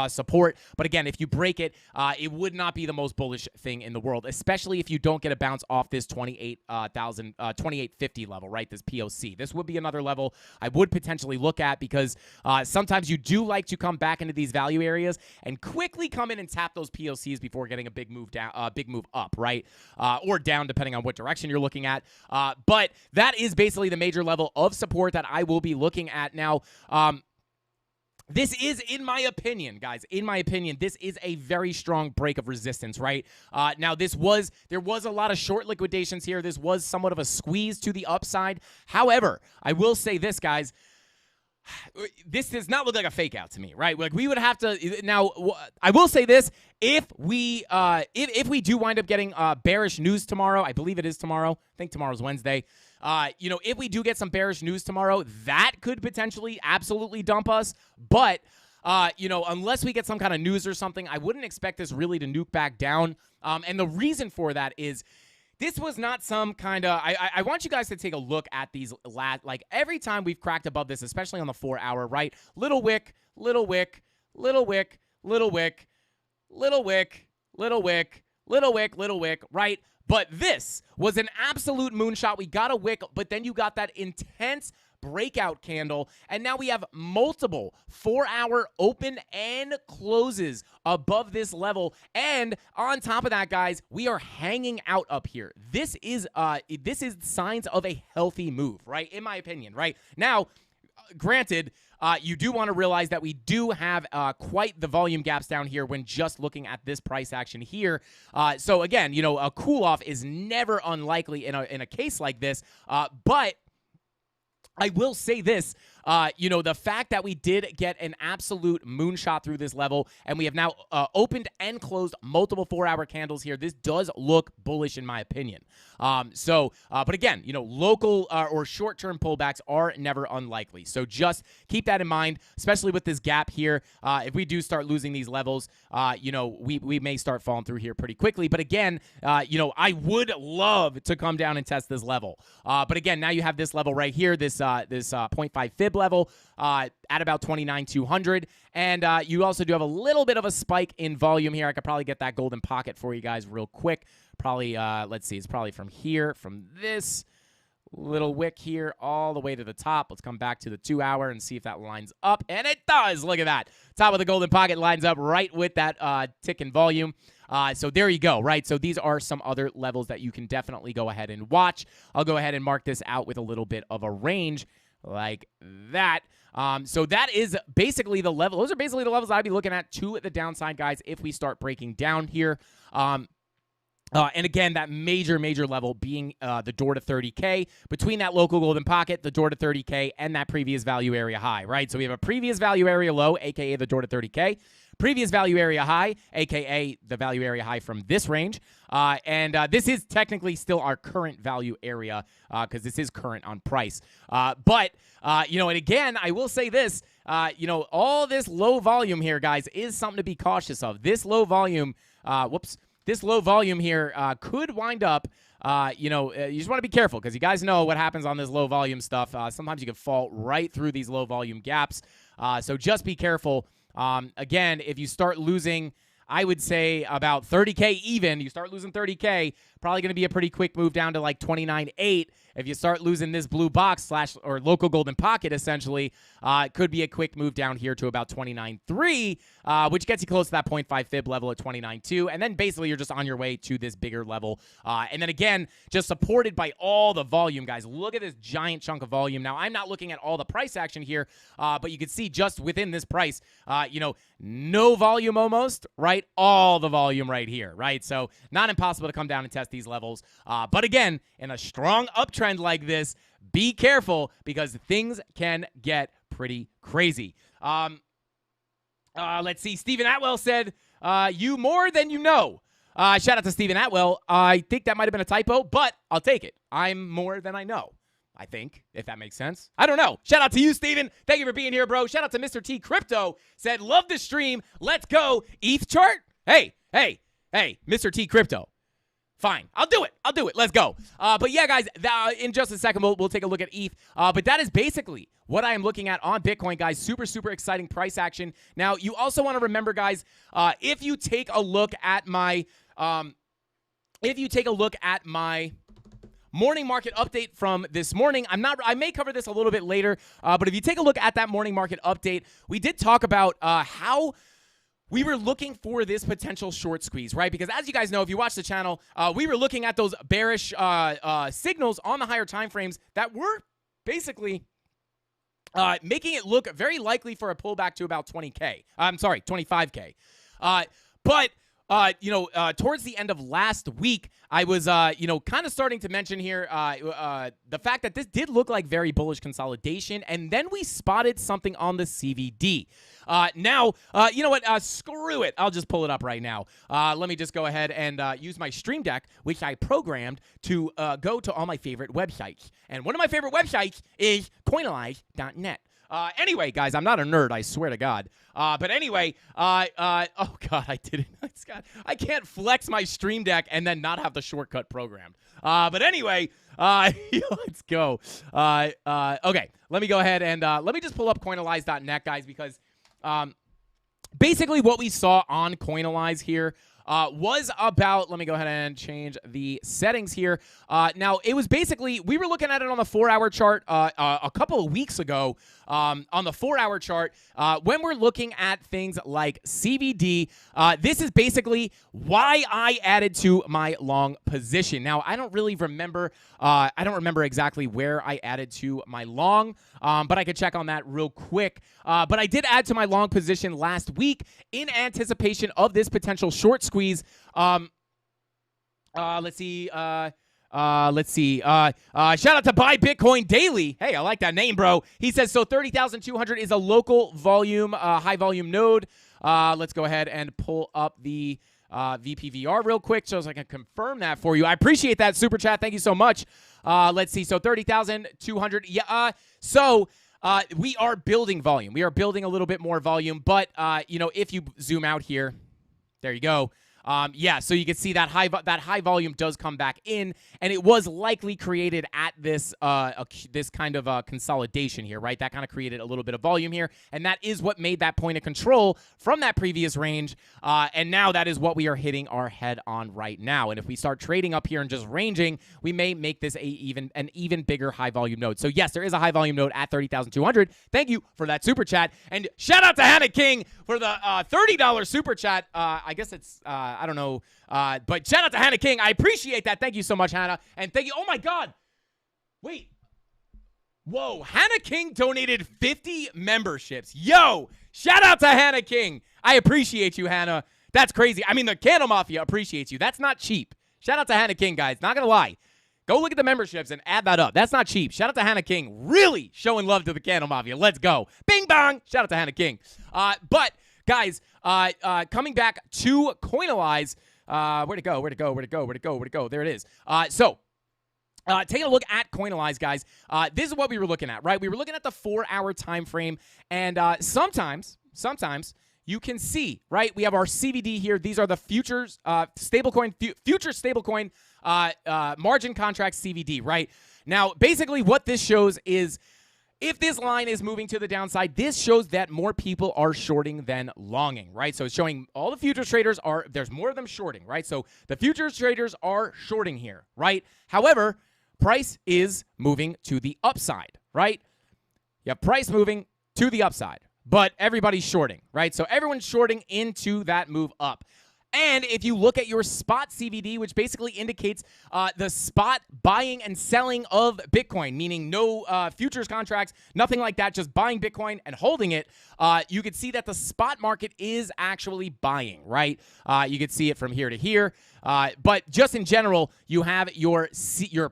support. But again, if you break it, it would not be the most bullish thing in the world, especially if you don't get a bounce off this 2850 level, right? This POC. This would be another level I would potentially look at because sometimes you do like to come back into these value areas and quickly come in and tap those POCs before getting a big move down, big move up, right? Or down, depending on what direction you're looking at. But that is basically the major level of support that I will be looking at now. This is, in my opinion, guys, this is a very strong break of resistance, right? Now, there was a lot of short liquidations here. This was somewhat of a squeeze to the upside. However, I will say this, guys. This does not look like a fake out to me, right? Like we would have to now. I will say this: if we do wind up getting bearish news tomorrow, I believe it is tomorrow. I think tomorrow's Wednesday. If we do get some bearish news tomorrow, that could potentially absolutely dump us. But unless we get some kind of news or something, I wouldn't expect this really to nuke back down. And the reason for that is, this was not some kind of, I want you guys to take a look at these like every time we've cracked above this, especially on the 4 hour, right? Little wick, little wick, little wick, little wick, little wick, little wick, little wick, little wick, right? But this was an absolute moonshot. We got a wick, but then you got that intense breakout candle, and now we have multiple 4 hour open and closes above this level. And on top of that, guys, we are hanging out up here. This is signs of a healthy move, right? In my opinion, right? Now, granted, you do want to realize that we do have quite the volume gaps down here when just looking at this price action here. So again, a cool off is never unlikely in a case like this, but I will say this, the fact that we did get an absolute moonshot through this level, and we have now opened and closed multiple 4 hour candles here, this does look bullish in my opinion. But again, local or short-term pullbacks are never unlikely. So just keep that in mind, especially with this gap here. If we do start losing these levels, we may start falling through here pretty quickly. But again, I would love to come down and test this level. But again, now you have this level right here, this 0.5 fib level at about 29,200, and you also do have a little bit of a spike in volume here. I could probably get that golden pocket for you guys real quick. Probably, let's see, it's probably from here, from this little wick here all the way to the top. Let's come back to the 2 hour and see if that lines up, and it does. Look at that. Top of the golden pocket lines up right with that tick in volume. So there you go, right? So these are some other levels that you can definitely go ahead and watch. I'll go ahead and mark this out with a little bit of a range like that. So that is basically the level. Those are basically the levels I'd be looking at to the downside, guys, if we start breaking down here. And again, that major level being the door to 30K, between that local golden pocket, the door to 30K, and that previous value area high, right? So we have a previous value area low, aka the door to 30K, previous value area high, aka the value area high from this range, and this is technically still our current value area because this is current on price. But and again, I will say this, all this low volume here, guys, is something to be cautious of. This low volume, this low volume here could wind up, you just want to be careful because you guys know what happens on this low volume stuff. Sometimes you can fall right through these low volume gaps. So just be careful. Again, if you start losing, I would say about 30K even, you start losing 30K, Probably going to be a pretty quick move down to like 29.8. If you start losing this blue box / or local golden pocket, essentially, it could be a quick move down here to about 29.3, which gets you close to that 0.5 fib level at 29.2. And then basically you're just on your way to this bigger level. And then again, just supported by all the volume, guys. Look at this giant chunk of volume. Now, I'm not looking at all the price action here, but you can see just within this price, no volume almost, right? All the volume right here, right? So not impossible to come down and test these levels. But again, in a strong uptrend like this, be careful because things can get pretty crazy. Let's see. Stephen Atwell said, you more than you know. Shout out to Stephen Atwell. I think that might have been a typo, but I'll take it. I'm more than I know, I think, if that makes sense. I don't know. Shout out to you, Steven. Thank you for being here, bro. Shout out to Mr. T Crypto. Said, love the stream. Let's go. ETH chart? Hey, Mr. T Crypto. Fine. I'll do it. Let's go. But yeah, guys, in just a second, we'll take a look at ETH. But that is basically what I am looking at on Bitcoin, guys. Super, super exciting price action. Now, you also want to remember, guys, if you take a look at my morning market update from this morning. I may cover this a little bit later, but if you take a look at that morning market update, we did talk about how we were looking for this potential short squeeze, right? Because as you guys know, if you watch the channel, we were looking at those bearish signals on the higher time frames that were basically making it look very likely for a pullback to about 20K. I'm sorry, 25K. But towards the end of last week, I was, kind of starting to mention here the fact that this did look like very bullish consolidation, and then we spotted something on the CVD. Now, you know what? Screw it. I'll just pull it up right now. Let me just go ahead and use my Stream Deck, which I programmed to go to all my favorite websites. And one of my favorite websites is coinalyze.net. Anyway, guys, I'm not a nerd, I swear to God. But anyway, oh God, I didn't. I can't flex my Stream Deck and then not have the shortcut programmed. But anyway, let's go. Okay, let me go ahead and let me just pull up coinalyze.net, guys, because basically what we saw on Coinalyze here was about, let me go ahead and change the settings here. Now, it was basically, we were looking at it on the 4-hour chart a couple of weeks ago on the 4-hour chart. When we're looking at things like CVD, this is basically why I added to my long position. Now, I don't really remember, I don't remember exactly where I added to my long, but I could check on that real quick. But I did add to my long position last week in anticipation of this potential short squeeze. Let's see. Shout out to Buy Bitcoin Daily. Hey, I like that name, bro. He says, so 30,200 is a local volume, high volume node. Let's go ahead and pull up the VPVR real quick so I can confirm that for you. I appreciate that super chat. Thank you so much. Let's see. So 30,200. Yeah. We are building volume. We are building a little bit more volume, but if you zoom out here, there you go. So you can see that high volume does come back in, and it was likely created at this this kind of consolidation here, right? That kind of created a little bit of volume here, and that is what made that point of control from that previous range, and now that is what we are hitting our head on right now. And if we start trading up here and just ranging, we may make this an even bigger high volume node. So yes, there is a high volume node at 30,200. Thank you for that super chat, and shout out to Hannah King for the $30 super chat. I guess it's I don't know, but shout out to Hannah King. I appreciate that. Thank you so much, Hannah. And thank you. Oh, my God. Wait. Whoa. Hannah King donated 50 memberships. Yo, shout out to Hannah King. I appreciate you, Hannah. That's crazy. I mean, the CandleMafia appreciates you. That's not cheap. Shout out to Hannah King, guys. Not going to lie. Go look at the memberships and add that up. That's not cheap. Shout out to Hannah King. Really showing love to the CandleMafia. Let's go. Bing bong. Shout out to Hannah King. But guys, coming back to Coinalyze, where'd it go? There it is. Taking a look at Coinalyze, guys. This is what we were looking at, right? We were looking at the 4-hour time frame, and sometimes you can see, right? We have our CVD here. These are the futures future stablecoin margin contract CVD, right? Now, basically, what this shows is if this line is moving to the downside, this shows that more people are shorting than longing, right? So it's showing all the futures traders there's more of them shorting, right? So the futures traders are shorting here, right? However, price is moving to the upside, right? You have price moving to the upside, but everybody's shorting, right? So everyone's shorting into that move up. And if you look at your spot CVD, which basically indicates the spot buying and selling of Bitcoin, meaning no futures contracts, nothing like that, just buying Bitcoin and holding it, you could see that the spot market is actually buying, right? You could see it from here to here. But just in general, you have your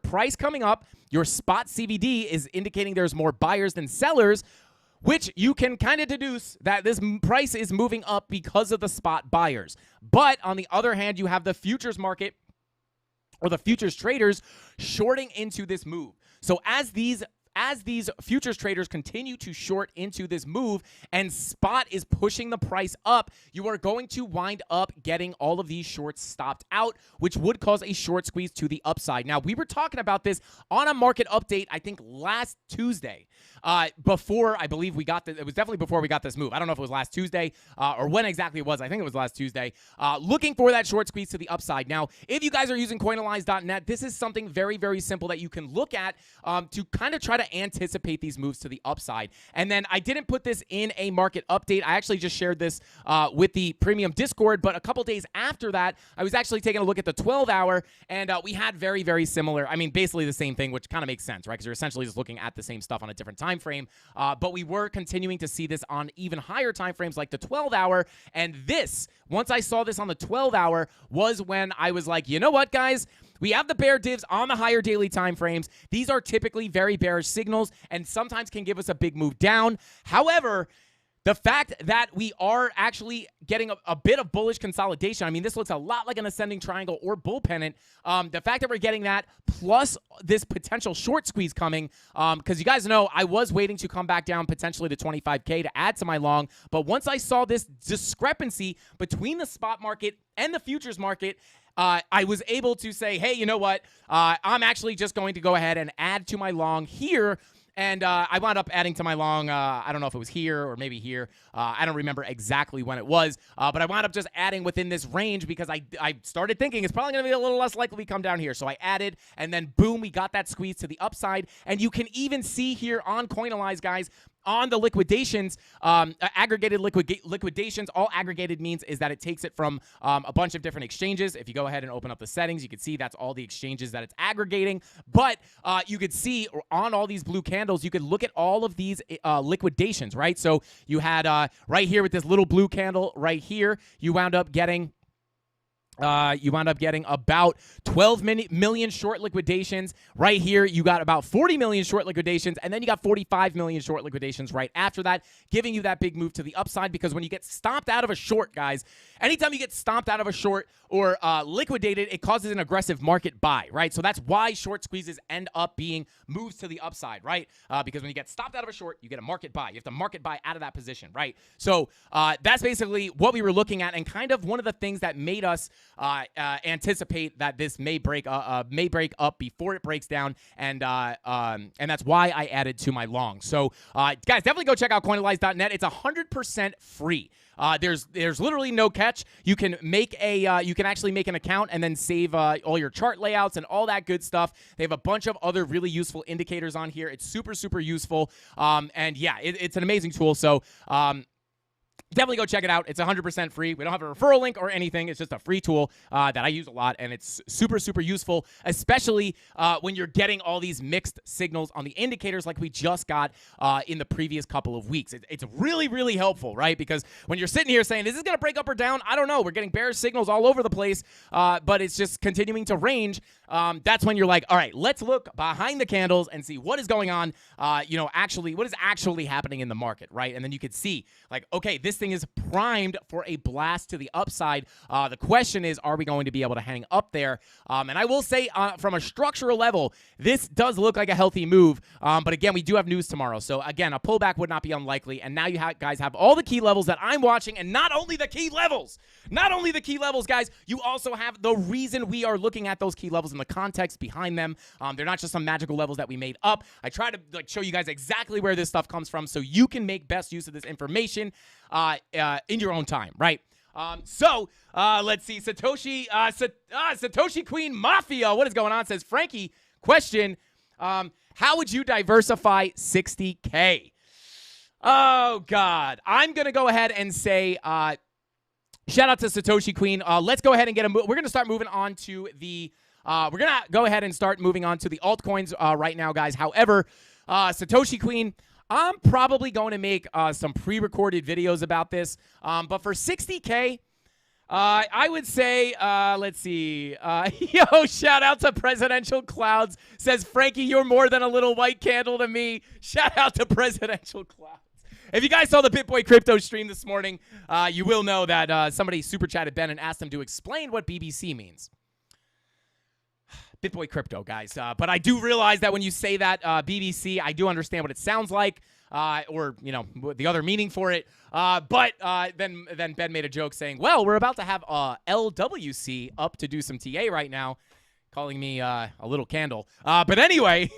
price coming up. Your spot CVD is indicating there's more buyers than sellers, which you can kind of deduce that this price is moving up because of the spot buyers. But on the other hand, you have the futures market or the futures traders shorting into this move. So as these futures traders continue to short into this move and spot is pushing the price up, you are going to wind up getting all of these shorts stopped out, which would cause a short squeeze to the upside. Now, we were talking about this on a market update, I think last Tuesday, before I believe we got this. It was definitely before we got this move. I don't know if it was last Tuesday or when exactly it was. I think it was last Tuesday. Looking for that short squeeze to the upside. Now, if you guys are using coinalyze.net, this is something very, very simple that you can look at to kind of try to anticipate these moves to the upside. And then I didn't put this in a market update. I actually just shared this with the premium Discord, but a couple days after that, I was actually taking a look at the 12-hour, and we had very, very similar, I mean, basically the same thing, which kind of makes sense, right? Because you're essentially just looking at the same stuff on a different time frame. But we were continuing to see this on even higher time frames like the 12-hour. And this, once I saw this on the 12-hour, was when I was like, you know what, guys? We have the bear divs on the higher daily time frames. These are typically very bearish signals and sometimes can give us a big move down. However, the fact that we are actually getting a bit of bullish consolidation, I mean, this looks a lot like an ascending triangle or bull pennant. The fact that we're getting that plus this potential short squeeze coming, because you guys know I was waiting to come back down potentially to 25K to add to my long. But once I saw this discrepancy between the spot market and the futures market, I was able to say, hey, you know what? I'm actually just going to go ahead and add to my long here. And I wound up adding to my long, I don't know if it was here or maybe here. I don't remember exactly when it was. But I wound up just adding within this range because I started thinking it's probably going to be a little less likely we come down here. So I added, and then boom, we got that squeeze to the upside. And you can even see here on Coinalyze, guys, on the liquidations, aggregated liquidations, all aggregated means is that it takes it from a bunch of different exchanges. If you go ahead and open up the settings, you can see that's all the exchanges that it's aggregating. But you could see on all these blue candles, you could look at all of these liquidations, right? So you had right here with this little blue candle right here, you wound up getting about 12 million short liquidations. Right here, you got about 40 million short liquidations, and then you got 45 million short liquidations right after that, giving you that big move to the upside. Because when you get stomped out of a short, guys, anytime you get stomped out of a short or liquidated, it causes an aggressive market buy, right? So that's why short squeezes end up being moves to the upside, right? Because when you get stopped out of a short, you get a market buy. You have to market buy out of that position, right? So that's basically what we were looking at, and kind of one of the things that made us anticipate that this may break up before it breaks down, and that's why I added to my long. So guys, definitely go check out coinalyze.net. It's 100% free. There's literally no catch. You can make you can actually make an account and then save all your chart layouts and all that good stuff. They have a bunch of other really useful indicators on here. It's super, super useful. And yeah, it's an amazing tool. So definitely go check it out. It's 100% free. We don't have a referral link or anything. It's just a free tool that I use a lot, and it's super, super useful, especially when you're getting all these mixed signals on the indicators like we just got in the previous couple of weeks. It's really, really helpful, right? Because when you're sitting here saying, is this going to break up or down? I don't know. We're getting bearish signals all over the place, but it's just continuing to range. That's when you're like, all right, let's look behind the candles and see what is going on, actually, what is actually happening in the market, right? And then you could see, like, okay, this thing thing is primed for a blast to the upside. The question is, are we going to be able to hang up there? And I will say, from a structural level, this does look like a healthy move. But again, we do have news tomorrow. So again, a pullback would not be unlikely. And now you guys have all the key levels that I'm watching, and not only the key levels, guys, you also have the reason we are looking at those key levels and the context behind them. They're not just some magical levels that we made up. I try to show you guys exactly where this stuff comes from so you can make best use of this information in your own time, right? Let's see. Satoshi Queen Mafia, what is going on? Says, Frankie, question, how would you diversify 60K? Oh, God. I'm going to go ahead and say, shout out to Satoshi Queen. Let's go ahead and we're going to start moving on to the, we're going to go ahead and start moving on to the altcoins right now, guys. However, Satoshi Queen, I'm probably going to make some pre-recorded videos about this. But for 60K, I would say, let's see. Yo, shout out to Presidential Clouds. Says, Frankie, you're more than a little white candle to me. Shout out to Presidential Clouds. If you guys saw the BitBoy Crypto stream this morning, you will know that somebody super chatted Ben and asked him to explain what BBC means. BitBoy Crypto, guys. But I do realize that when you say that, BBC, I do understand what it sounds like, or, you know, the other meaning for it. But then Ben made a joke saying, well, we're about to have LWC up to do some TA right now, calling me a little candle. But anyway,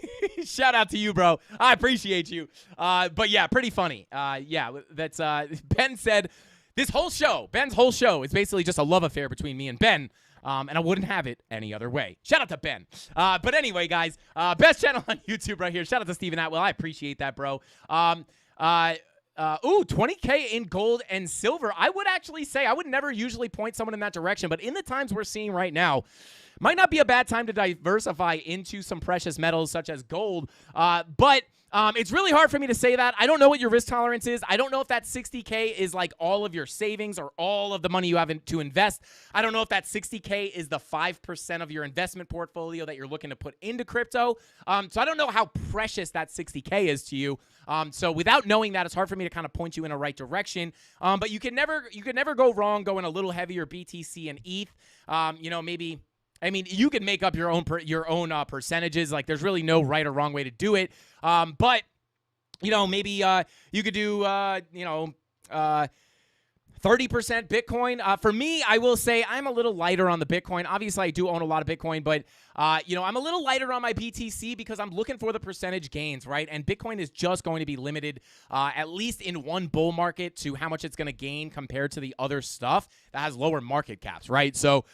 shout out to you, bro. I appreciate you. But yeah, pretty funny. Yeah, that's Ben said this whole show, Ben's whole show is basically just a love affair between me and Ben. And I wouldn't have it any other way. Shout out to Ben. But anyway, guys, best channel on YouTube right here. Shout out to Steven Atwell. I appreciate that, bro. 20K in gold and silver. I would actually say, I would never usually point someone in that direction, but in the times we're seeing right now, might not be a bad time to diversify into some precious metals such as gold. But it's really hard for me to say that. I don't know what your risk tolerance is. I don't know if that 60K is like all of your savings or all of the money you have to invest. I don't know if that 60K is the 5% of your investment portfolio that you're looking to put into crypto. So I don't know how precious that 60K is to you. So without knowing that, it's hard for me to kind of point you in a right direction. But you can never go wrong going a little heavier BTC and ETH. You know, maybe. I mean, you can make up your own percentages. Like, there's really no right or wrong way to do it. But you know, maybe you could do 30% Bitcoin. For me, I will say I'm a little lighter on the Bitcoin. Obviously, I do own a lot of Bitcoin, but you know, I'm a little lighter on my BTC because I'm looking for the percentage gains, right? And Bitcoin is just going to be limited, at least in one bull market, to how much it's going to gain compared to the other stuff that has lower market caps, right? So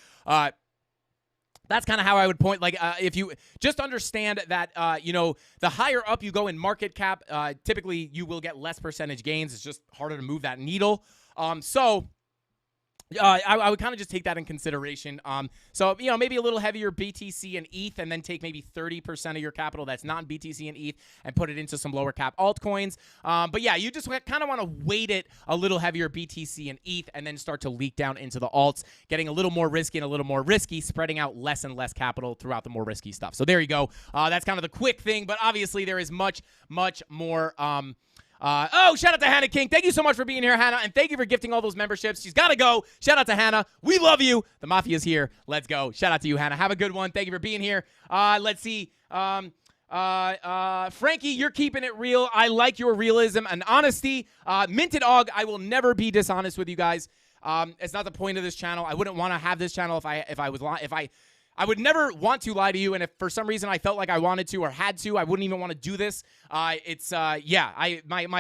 that's kind of how I would point. Like, if you just understand that, you know, the higher up you go in market cap, typically you will get less percentage gains. It's just harder to move that needle. I would kind of just take that in consideration. So, you know, maybe a little heavier BTC and ETH, and then take maybe 30% of your capital that's not BTC and ETH and put it into some lower cap altcoins. But yeah, you just kind of want to weight it a little heavier BTC and ETH, and then start to leak down into the alts, getting a little more risky and a little more risky, spreading out less and less capital throughout the more risky stuff. So there you go. That's kind of the quick thing, but obviously there is much, much more. Shout out to Hannah King. Thank you so much for being here, Hannah, and thank you for gifting all those memberships. She's got to go. Shout out to Hannah. We love you. The Mafia's here. Let's go. Shout out to you, Hannah. Have a good one. Thank you for being here. Let's see. Frankie, you're keeping it real. I like your realism and honesty. Minted Og, I will never be dishonest with you guys. It's not the point of this channel. I wouldn't want to have this channel I would never want to lie to you, and if for some reason I felt like I wanted to or had to, I wouldn't even want to do this. My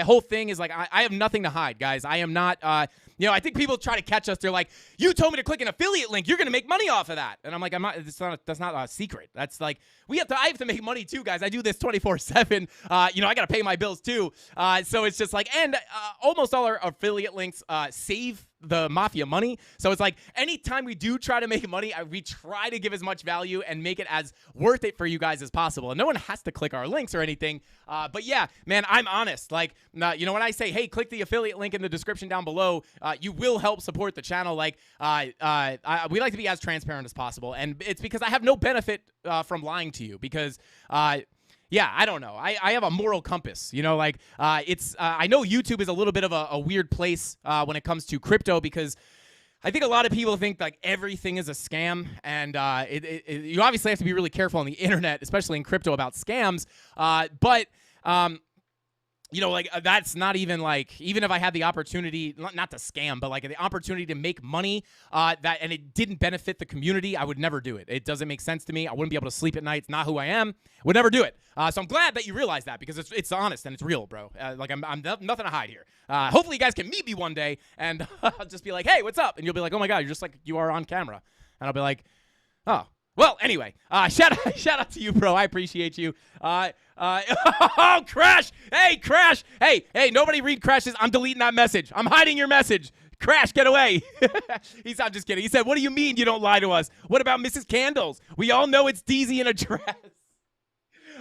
whole thing is like, I have nothing to hide, guys. I am not, you know, I think people try to catch us. They're like, you told me to click an affiliate link. You're going to make money off of that. And I'm like, that's not a secret. That's like, I have to make money too, guys. I do this 24/7. You know, I got to pay my bills too. So it's just like, and almost all our affiliate links save the Mafia money. So it's like, anytime we do try to make money, we try to give as much value and make it as worth it for you guys as possible. And no one has to click our links or anything. But yeah, man, I'm honest. Like, you know, when I say, hey, click the affiliate link in the description down below, you will help support the channel. Like, we like to be as transparent as possible. And it's because I have no benefit from lying to you, because yeah, I don't know. I have a moral compass, you know, like I know YouTube is a little bit of a weird place when it comes to crypto because I think a lot of people think like everything is a scam, and you obviously have to be really careful on the internet, especially in crypto, about scams. But you know, like that's not even like, even if I had the opportunity, not to scam, but like the opportunity to make money and it didn't benefit the community, I would never do it. It doesn't make sense to me. I wouldn't be able to sleep at night. It's not who I am. Would never do it. So I'm glad that you realize that because it's honest and it's real, bro. Like I'm nothing to hide here. Hopefully you guys can meet me one day and I'll just be like, hey, what's up? And you'll be like, oh my God, you're just like you are on camera. And I'll be like, oh. Well, anyway, shout out to you, bro. I appreciate you. Oh, Crash. Hey, Crash. Hey, nobody read Crash's. I'm deleting that message. I'm hiding your message. Crash, get away. I'm just kidding. He said, what do you mean you don't lie to us? What about Mrs. Candles? We all know it's DZ in a dress.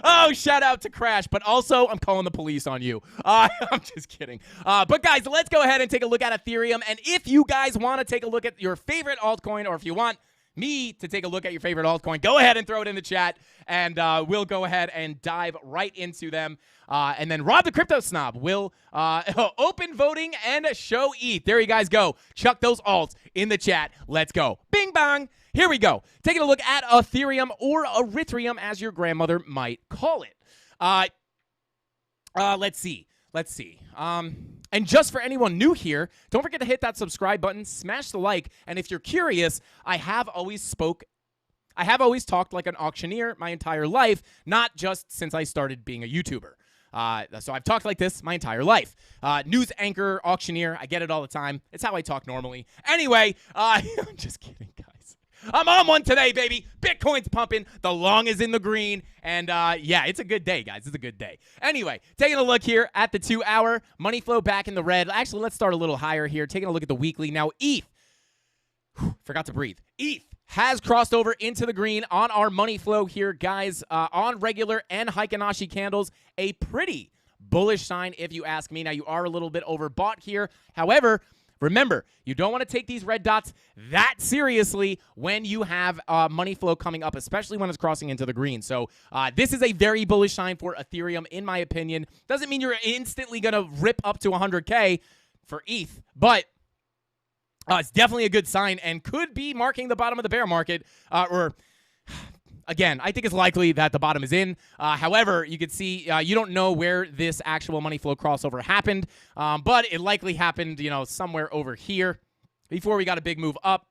Oh, shout out to Crash, but also I'm calling the police on you. I'm just kidding. But guys, let's go ahead and take a look at Ethereum. And if you guys want to take a look at your favorite altcoin, or if you want me to take a look at your favorite altcoin, go ahead and throw it in the chat, and we'll go ahead and dive right into them. And then Rob the Crypto Snob will open voting and show ETH. There you guys go. Chuck those alts in the chat. Let's go. Bing bang. Here we go. Taking a look at Ethereum, or Erythrium, as your grandmother might call it. Let's see. And just for anyone new here, don't forget to hit that subscribe button, smash the like, and if you're curious, I have always talked like an auctioneer my entire life, not just since I started being a YouTuber. So I've talked like this my entire life. News anchor, auctioneer, I get it all the time. It's how I talk normally. Anyway, I'm just kidding, guys. I'm on one today, baby. Bitcoin's pumping. The long is in the green. And, yeah, it's a good day, guys. It's a good day. Anyway, taking a look here at the 2 hour. Money flow back in the red. Actually, let's start a little higher here. Taking a look at the weekly. Now, ETH. Forgot to breathe. ETH has crossed over into the green on our money flow here, guys. On regular and Heikin-Ashi candles. A pretty bullish sign, if you ask me. Now, you are a little bit overbought here. However, remember, you don't want to take these red dots that seriously when you have money flow coming up, especially when it's crossing into the green. So this is a very bullish sign for Ethereum, in my opinion. Doesn't mean you're instantly going to rip up to 100K for ETH, but it's definitely a good sign and could be marking the bottom of the bear market. Again, I think it's likely that the bottom is in. However, you could see you don't know where this actual money flow crossover happened, but it likely happened, somewhere over here before we got a big move up.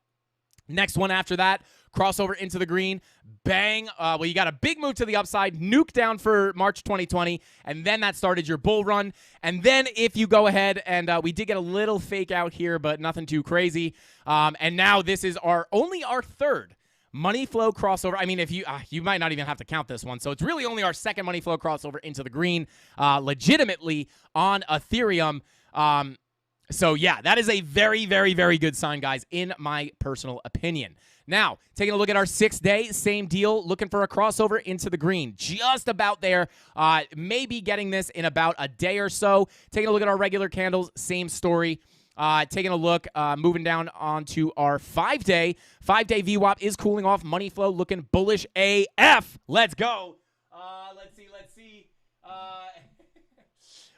Next one after that, crossover into the green, bang. Well, you got a big move to the upside, nuke down for March 2020, and then that started your bull run. And then if you go ahead and we did get a little fake out here, but nothing too crazy. And now this is only our third money flow crossover. I mean, if you might not even have to count this one. So it's really only our second money flow crossover into the green, legitimately on Ethereum. So yeah, that is a very, very, very good sign, guys, in my personal opinion. Now, taking a look at our 6-day, same deal, looking for a crossover into the green. Just about there. Maybe getting this in about a day or so. Taking a look at our regular candles, same story. Taking a look, moving down onto our 5-day. 5-day VWAP is cooling off. Money flow looking bullish AF. Let's go. Let's see.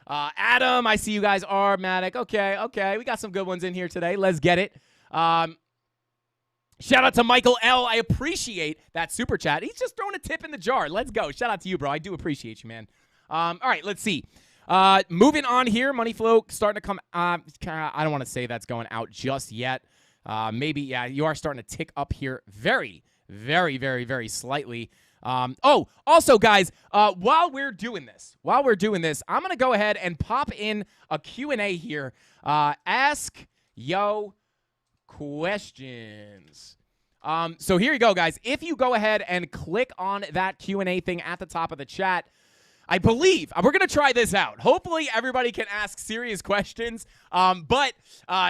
Adam, I see you guys are Matic. Okay. We got some good ones in here today. Let's get it. Shout out to Michael L. I appreciate that super chat. He's just throwing a tip in the jar. Let's go. Shout out to you, bro. I do appreciate you, man. All right, let's see. Moving on here, money flow starting to come. I don't want to say that's going out just yet. Maybe, yeah, you are starting to tick up here very, very, very, very slightly. Also, guys, while we're doing this, I'm going to go ahead and pop in a Q&A here. Ask yo questions. So here you go, guys. If you go ahead and click on that Q&A thing at the top of the chat, I believe we're going to try this out. Hopefully everybody can ask serious questions. But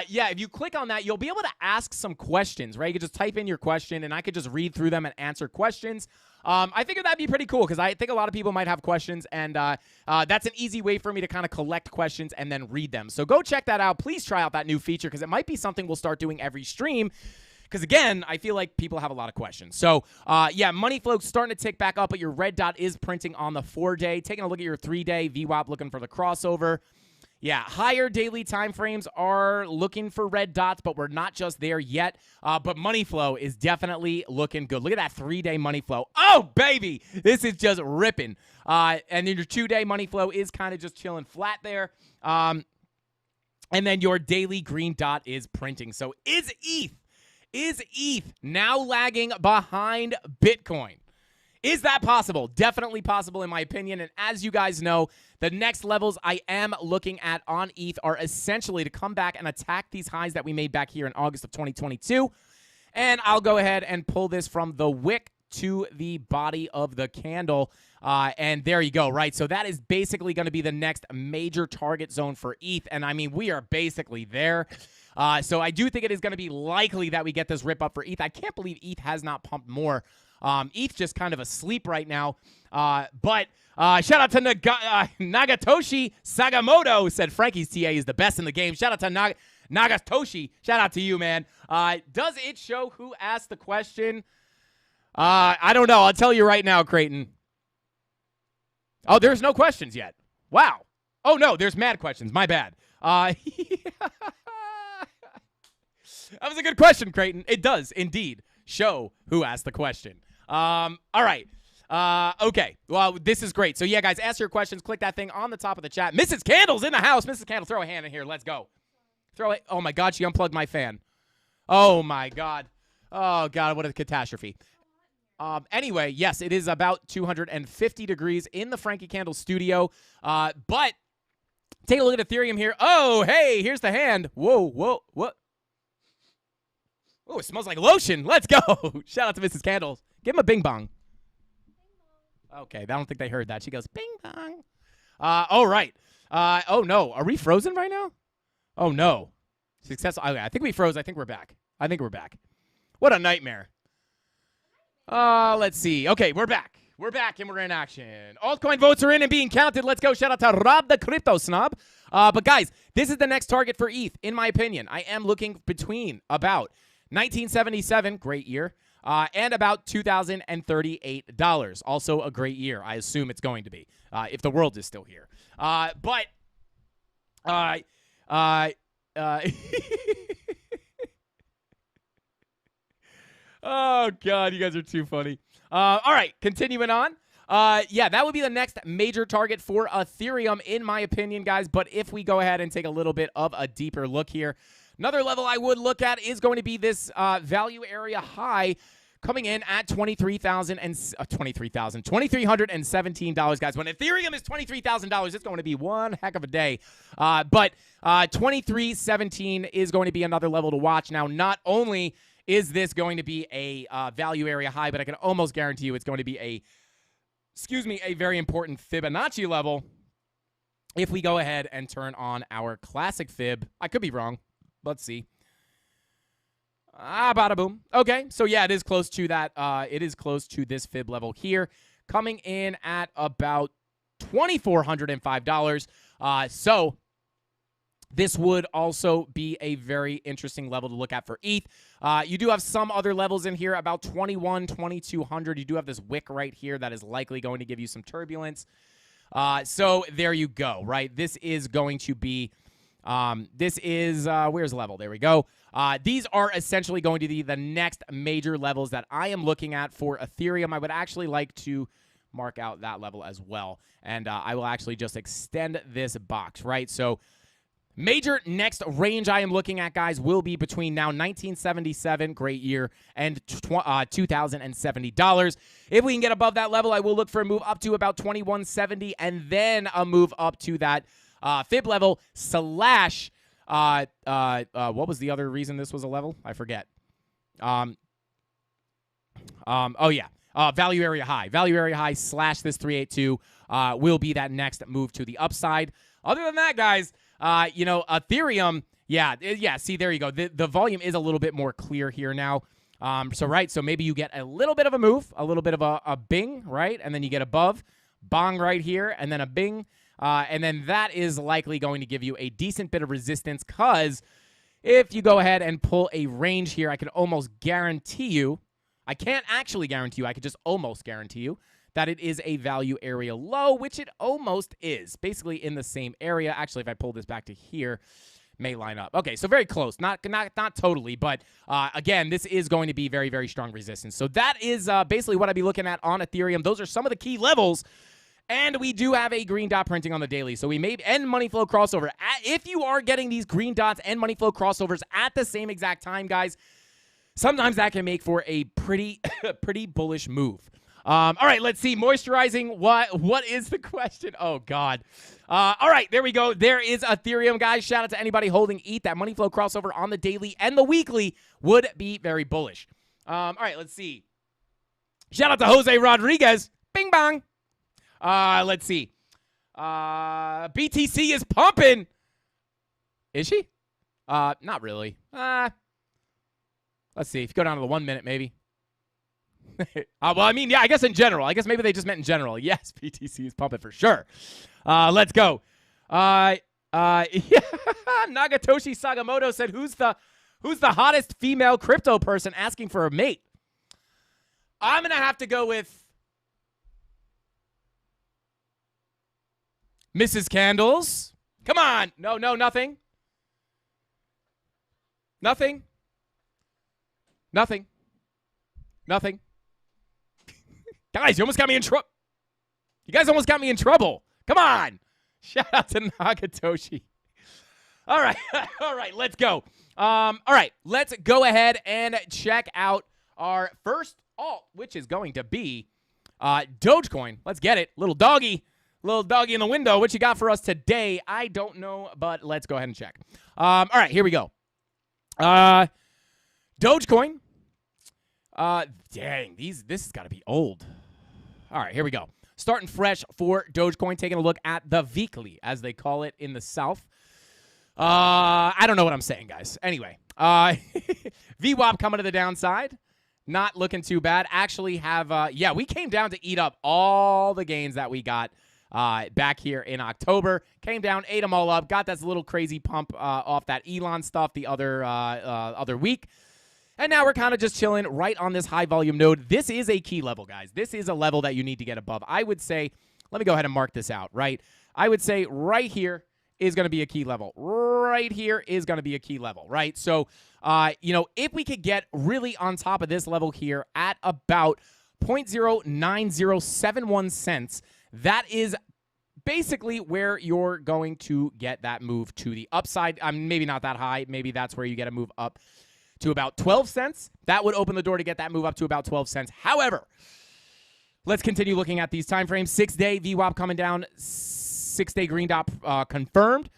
yeah, if you click on that, you'll be able to ask some questions, right? You can just type in your question and I could just read through them and answer questions. I figured that'd be pretty cool because I think a lot of people might have questions, and that's an easy way for me to kind of collect questions and then read them. So go check that out. Please try out that new feature because it might be something we'll start doing every stream. Because, again, I feel like people have a lot of questions. So, yeah, money flow starting to tick back up, but your red dot is printing on the 4-day. Taking a look at your 3-day, VWAP looking for the crossover. Yeah, higher daily time frames are looking for red dots, but we're not just there yet. But money flow is definitely looking good. Look at that 3-day money flow. Oh, baby, this is just ripping. And then your 2-day money flow is kind of just chilling flat there. And then your daily green dot is printing. So is ETH now lagging behind Bitcoin? Is that possible? Definitely possible in my opinion. And as you guys know, the next levels I am looking at on ETH are essentially to come back and attack these highs that we made back here in August of 2022. And I'll go ahead and pull this from the wick to the body of the candle. And there you go, right? So that is basically going to be the next major target zone for ETH. And I mean, we are basically there. So I do think it is going to be likely that we get this rip up for ETH. I can't believe ETH has not pumped more. ETH just kind of asleep right now. But shout out to Nagatoshi Sagamoto, said Frankie's TA is the best in the game. Shout out to Nagatoshi. Shout out to you, man. Does it show who asked the question? I don't know. I'll tell you right now, Creighton. Oh, there's no questions yet. Wow. Oh, no, there's mad questions. My bad. That was a good question, Creighton. It does indeed show who asked the question. All right. Okay. Well, this is great. So, yeah, guys, ask your questions. Click that thing on the top of the chat. Mrs. Candle's in the house. Mrs. Candle, throw a hand in here. Let's go. Throw it. Oh, my God. She unplugged my fan. Oh, my God. Oh, God. What a catastrophe. Anyway, yes, it is about 250 degrees in the Frankie Candle studio. But take a look at Ethereum here. Oh, hey, here's the hand. Whoa, what? Oh, it smells like lotion. Let's go. Shout out to Mrs. Candles. Give him a bing bong. Okay, I don't think they heard that. She goes, bing bong. All right. Oh, no. Are we frozen right now? Oh, no. Successful. Okay, I think we froze. I think we're back. What a nightmare. Let's see. Okay, we're back. We're back and we're in action. Altcoin votes are in and being counted. Let's go. Shout out to Rob the Crypto Snob. But guys, this is the next target for ETH, in my opinion. I am looking between about 1977, great year, and about $2,038. Also a great year. I assume it's going to be, if the world is still here. Oh, God, you guys are too funny. All right, continuing on. Yeah, that would be the next major target for Ethereum, in my opinion, guys. But if we go ahead and take a little bit of a deeper look here, another level I would look at is going to be this value area high coming in at $2,317, guys. When Ethereum is $23,000, it's going to be one heck of a day. But 2317 is going to be another level to watch. Now, not only is this going to be a value area high, but I can almost guarantee you it's going to be a very important Fibonacci level if we go ahead and turn on our classic fib. I could be wrong. Let's see. Bada boom. Okay, so yeah, it is close to that. It is close to this fib level here, coming in at about $2,405. So this would also be a very interesting level to look at for ETH. You do have some other levels in here, about 2200. You do have this wick right here that is likely going to give you some turbulence. So there you go, right? This is going to be, where's level? There we go. These are essentially going to be the next major levels that I am looking at for Ethereum. I would actually like to mark out that level as well. And I will actually just extend this box, right? So major next range I am looking at, guys, will be between now 1977, great year, and $2,070. If we can get above that level, I will look for a move up to about 2170, and then a move up to that fib level slash what was the other reason this was a level? I forget. Oh yeah. Value area high slash this 382 will be that next move to the upside. Other than that, guys, Ethereum, yeah, see, there you go. The volume is a little bit more clear here now. So maybe you get a little bit of a move, a little bit of a bing, right? And then you get above, bong right here, and then a bing. And then that is likely going to give you a decent bit of resistance because if you go ahead and pull a range here, I can almost guarantee you, I can't actually guarantee you, I could just almost guarantee you that it is a value area low, which it almost is, basically in the same area. Actually, if I pull this back to here, may line up. Okay, so very close. Not totally, but again, this is going to be very, very strong resistance. So that is basically what I'd be looking at on Ethereum. Those are some of the key levels. And we do have a green dot printing on the daily. So we may end money flow crossover. If you are getting these green dots and money flow crossovers at the same exact time, guys, sometimes that can make for a pretty bullish move. All right, let's see. Moisturizing, what is the question? Oh, God. All right, there we go. There is Ethereum, guys. Shout out to anybody holding ETH. That money flow crossover on the daily and the weekly would be very bullish. All right, let's see. Shout out to Jose Rodriguez. Bing bong. Let's see. BTC is pumping. Is she? Not really. Let's see. If you go down to the 1 minute, maybe. Well, I mean, yeah, I guess in general. I guess maybe they just meant in general. Yes, BTC is pumping for sure. Let's go. Yeah. Nagatoshi Sagamoto said, who's the hottest female crypto person asking for a mate? I'm going to have to go with Mrs. Candles. Come on. No, nothing. Nothing. Guys, you almost got me in trouble. You guys almost got me in trouble. Come on. Shout out to Nagatoshi. All right. All right, let's go. All right, let's go ahead and check out our first alt, which is going to be Dogecoin. Let's get it. Little doggy in the window. What you got for us today? I don't know, but let's go ahead and check. All right, here we go. Dogecoin. Dang, this has got to be old. All right, here we go. Starting fresh for Dogecoin, taking a look at the weekly, as they call it in the South. I don't know what I'm saying, guys. Anyway, VWAP coming to the downside. Not looking too bad. Actually have, yeah, we came down to eat up all the gains that we got back here in October. Came down, ate them all up, got this little crazy pump off that Elon stuff the other week. And now we're kind of just chilling right on this high volume node. This is a key level, guys. This is a level that you need to get above. I would say, let me go ahead and mark this out, right? I would say right here is going to be a key level. Right here is going to be a key level, right? So, you know, if we could get really on top of this level here at about 0.09071 cents, that is basically where you're going to get that move to the upside. Maybe not that high. Maybe that's where you get a move up to about 12 cents. That would open the door to get that move up to about 12 cents. However, let's continue looking at these time frames. 6-day VWAP coming down. 6-day green dot confirmed.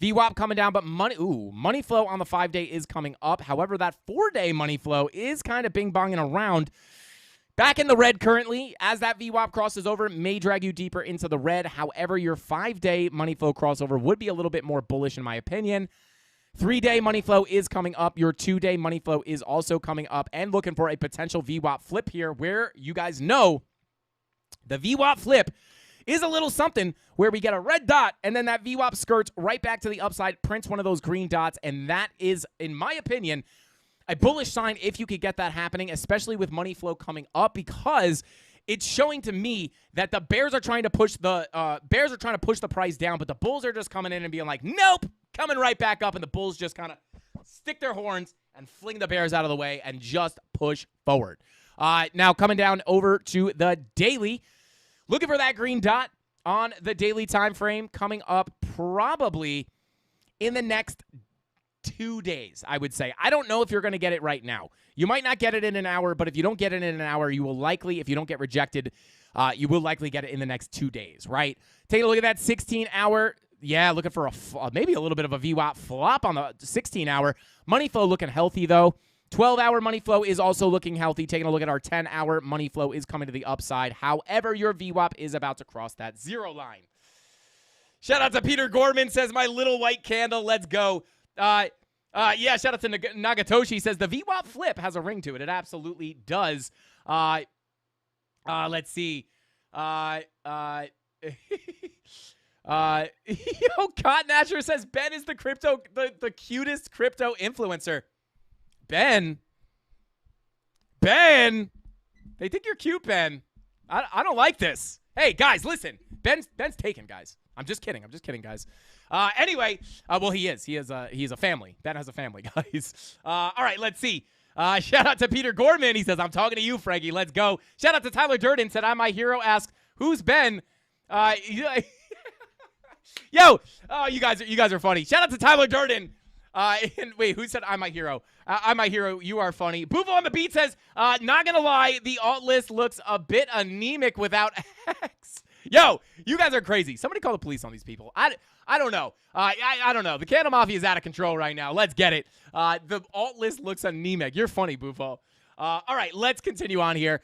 VWAP coming down, but money flow on the 5-day is coming up. However, that 4-day money flow is kind of bing-bonging around. Back in the red currently. As that VWAP crosses over, it may drag you deeper into the red. However, your 5-day money flow crossover would be a little bit more bullish in my opinion. 3-day money flow is coming up. Your 2-day money flow is also coming up, and looking for a potential VWAP flip here, where you guys know the VWAP flip is a little something where we get a red dot, and then that VWAP skirts right back to the upside, prints one of those green dots, and that is, in my opinion, a bullish sign if you could get that happening, especially with money flow coming up, because it's showing to me that the bears are trying to push the price down, but the bulls are just coming in and being like, nope, coming right back up, and the bulls just kind of stick their horns and fling the bears out of the way and just push forward. Now coming down over to the daily, looking for that green dot on the daily time frame coming up probably in the next 2 days, I would say. I don't know if you're going to get it right now. You might not get it in an hour, but if you don't get it in an hour, you will likely, if you don't get rejected, you will likely get it in the next 2 days, right? Take a look at that 16-hour. Yeah, looking for maybe a little bit of a VWAP flop on the 16-hour. Money flow looking healthy, though. 12-hour money flow is also looking healthy. Taking a look at our 10-hour money flow is coming to the upside. However, your VWAP is about to cross that zero line. Shout out to Peter Gorman, says my little white candle. Let's go. Yeah, shout out to Nagatoshi, says the VWAP flip has a ring to it. It absolutely does. Let's see. Yo, Cotton Asher says Ben is the cutest crypto influencer. Ben, they think you're cute, Ben. I don't like this. Hey, guys, listen. Ben's taken, guys. I'm just kidding, guys. Anyway, well, he's a family. Ben has a family, guys. All right, let's see. Shout out to Peter Gorman. He says, I'm talking to you, Frankie. Let's go. Shout out to Tyler Durden. Said, I'm my hero. Ask, who's Ben? Yo, oh, you guys are funny. Shout out to Tyler Durden. And wait, who said I'm my hero? I'm my hero. You are funny. Boofo on the beat says, not gonna lie, the alt list looks a bit anemic without X. Yo, you guys are crazy. Somebody call the police on these people. I don't know. I don't know. The CandleMafia is out of control right now. Let's get it. The alt list looks anemic. You're funny, Boofo. All right, let's continue on here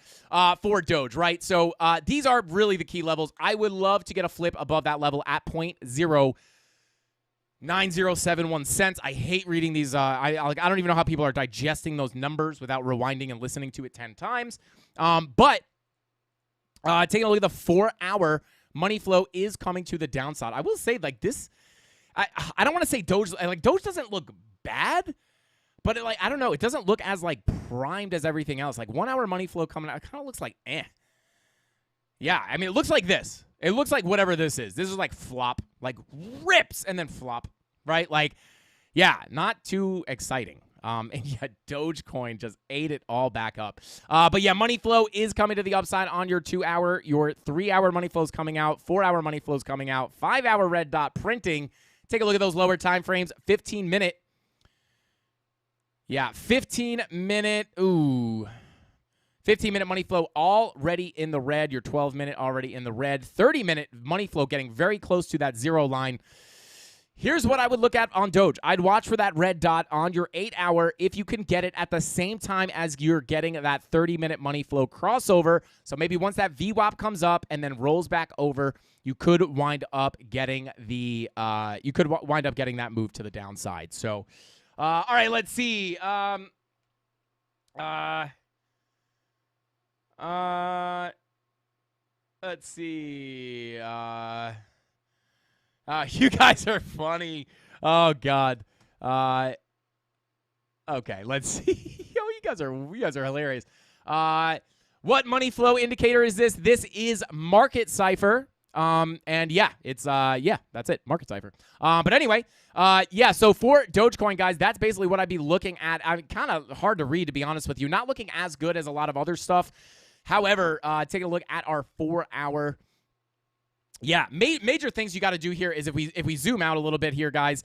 for Doge, right? So these are really the key levels. I would love to get a flip above that level at 0.09071 cents. I hate reading these. I don't even know how people are digesting those numbers without rewinding and listening to it 10 times. But taking a look at the 4-hour money flow is coming to the downside. I will say, like, this, I don't want to say Doge, like, Doge doesn't look bad, but it, like, I don't know, it doesn't look as, like, primed as everything else. Like, 1-hour money flow coming out, it kind of looks like Yeah, I mean, it looks like this. It looks like whatever this is. This is like flop, like rips and then flop, right? Like, yeah, not too exciting. And yeah, Dogecoin just ate it all back up. But yeah, money flow is coming to the upside on your 2-hour. Your 3-hour money flow is coming out. 4-hour money flow is coming out. 5-hour red dot printing. Take a look at those lower time frames. 15-minute. Yeah, 15-minute. Ooh. 15-minute money flow already in the red. Your 12-minute already in the red. 30-minute money flow getting very close to that zero line. Here's what I would look at on Doge. I'd watch for that red dot on your 8-hour if you can get it at the same time as you're getting that 30-minute money flow crossover. So maybe once that VWAP comes up and then rolls back over, you could wind up getting the that move to the downside. So, all right, let's see. Let's see. You guys are funny. Oh God. Okay, let's see. Yo, you guys are hilarious. What money flow indicator is this? This is Market Cipher. And yeah, it's that's it, Market Cipher. But anyway, yeah, so for Dogecoin, guys, that's basically what I'd be looking at. I mean, kind of hard to read, to be honest with you. Not looking as good as a lot of other stuff. However, taking a look at our 4-hour. Yeah, major things you got to do here is if we zoom out a little bit here, guys,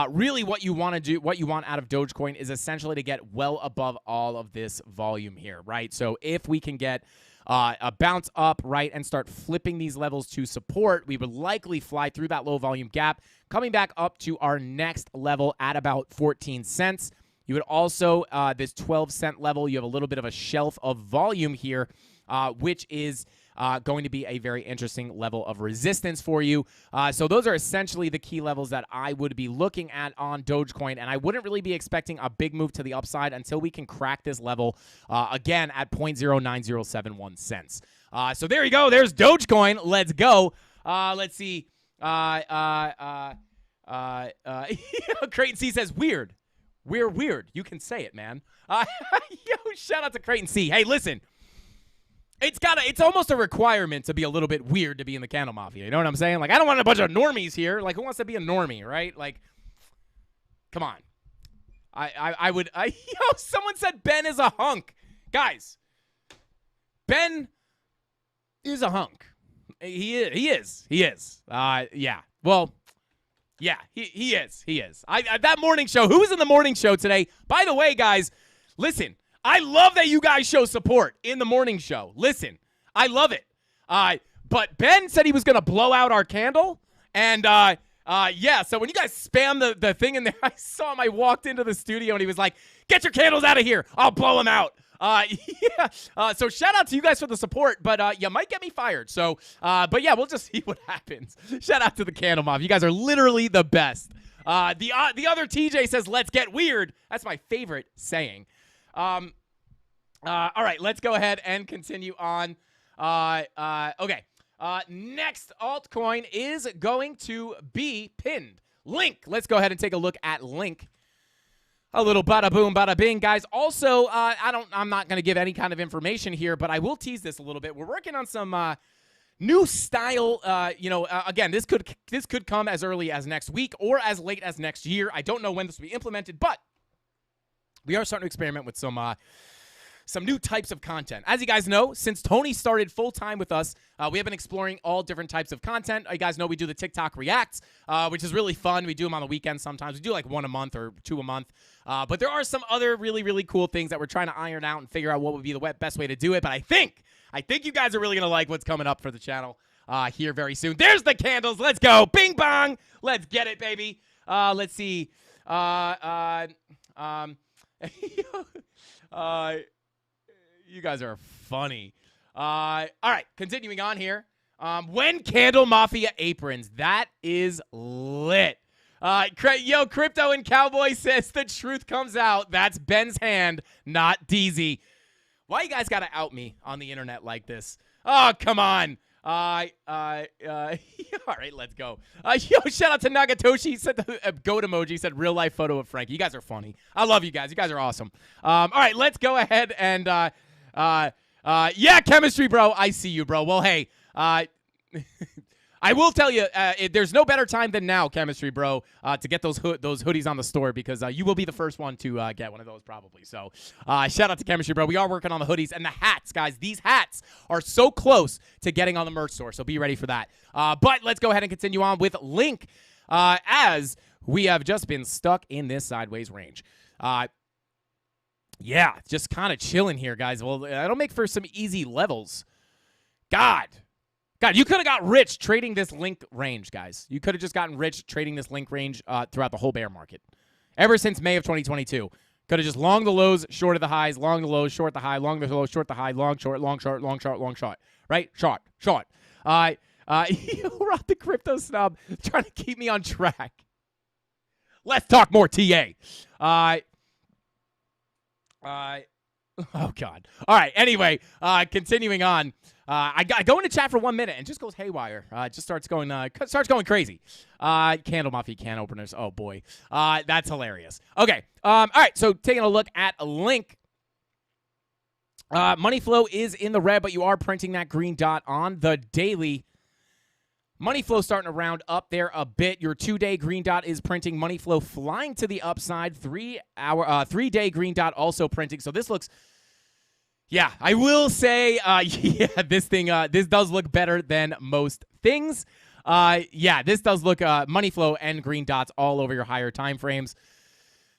really what you want to do, what you want out of Dogecoin is essentially to get well above all of this volume here, right? So if we can get a bounce up, right, and start flipping these levels to support, we would likely fly through that low volume gap, coming back up to our next level at about 14 cents. You would also, this 12-cent level, you have a little bit of a shelf of volume here, which is going to be a very interesting level of resistance for you. So those are essentially the key levels that I would be looking at on Dogecoin, and I wouldn't really be expecting a big move to the upside until we can crack this level again at 0.09071 cents. So there you go. There's Dogecoin. Let's go. Let's see. Creighton C says, weird. We're weird. You can say it, man. Yo, shout out to Creighton C. Hey, listen. It's almost a requirement to be a little bit weird to be in the CandleMafia. You know what I'm saying? Like, I don't want a bunch of normies here. Like, who wants to be a normie, right? Like, come on. Yo, someone said Ben is a hunk. Guys, Ben is a hunk. He is. Yeah. Well, yeah, he is. That morning show. Who was in the morning show today? By the way, guys, listen. I love that you guys show support in the morning show. Listen, I love it. But Ben said he was going to blow out our candle. And, yeah, so when you guys spam the thing in there, I saw him. I walked into the studio, and he was like, get your candles out of here. I'll blow them out. Yeah. So shout out to you guys for the support, but you might get me fired. So, but yeah, we'll just see what happens. Shout out to the CandleMafia. You guys are literally the best. The other TJ says, let's get weird. That's my favorite saying. All right, let's go ahead and continue on. Okay. Next altcoin is going to be pinned. Link. Let's go ahead and take a look at Link. A little bada boom, bada bing, guys. Also, I'm not going to give any kind of information here, but I will tease this a little bit. We're working on some new style. Again, this could come as early as next week or as late as next year. I don't know when this will be implemented, but we are starting to experiment with some new types of content. As you guys know, since Tony started full-time with us, we have been exploring all different types of content. You guys know we do the TikTok Reacts, which is really fun. We do them on the weekends sometimes. We do like one a month or two a month. But there are some other really, really cool things that we're trying to iron out and figure out what would be the best way to do it. But I think you guys are really going to like what's coming up for the channel here very soon. There's the candles. Let's go. Bing bong. Let's get it, baby. Let's see. You guys are funny. All right, continuing on here. When CandleMafia aprons, that is lit. Crypto and Cowboy says the truth comes out. That's Ben's hand, not DZ. Why you guys gotta out me on the internet like this? Oh, come on. All right, let's go. Shout out to Nagatoshi. He said the goat emoji. Said real life photo of Frankie. You guys are funny. I love you guys. You guys are awesome. All right, let's go ahead and chemistry, bro. I see you, bro. Well, hey, I will tell you, there's no better time than now, chemistry, bro, to get those hoodies on the store because you will be the first one to get one of those probably. So shout out to chemistry, bro. We are working on the hoodies and the hats, guys. These hats are so close to getting on the merch store, so be ready for that. But let's go ahead and continue on with Link as we have just been stuck in this sideways range. Yeah, just kind of chilling here, guys. Well, that'll make for some easy levels. God, you could have got rich trading this Link range, guys. You could have just gotten rich trading this Link range throughout the whole bear market. Ever since May of 2022. Could have just long the lows, shorted the highs, long the lows, short the high, long the lows, short the high, long, short, long, short, long, short, long, short. Right? Short. Rob the crypto snob trying to keep me on track. Let's talk more TA. Oh, God. All right. Anyway, continuing on. I go into chat for 1 minute and just goes haywire. Just starts going crazy. CandleMafia can openers. Oh, boy. That's hilarious. Okay. All right. So taking a look at a Link. Money flow is in the red, but you are printing that green dot on the daily. Money flow starting to round up there a bit. Your 2-day green dot is printing. Money flow flying to the upside. 3-day green dot also printing. So this looks, yeah, I will say, this does look better than most things. This does look money flow and green dots all over your higher time frames.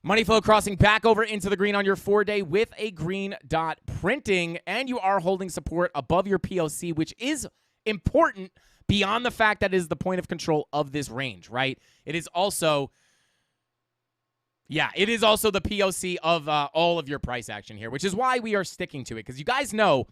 Money flow crossing back over into the green on your 4-day with a green dot printing, and you are holding support above your POC, which is important. Beyond the fact that it is the point of control of this range, right? It is also, the POC of all of your price action here, which is why we are sticking to it. Because you guys know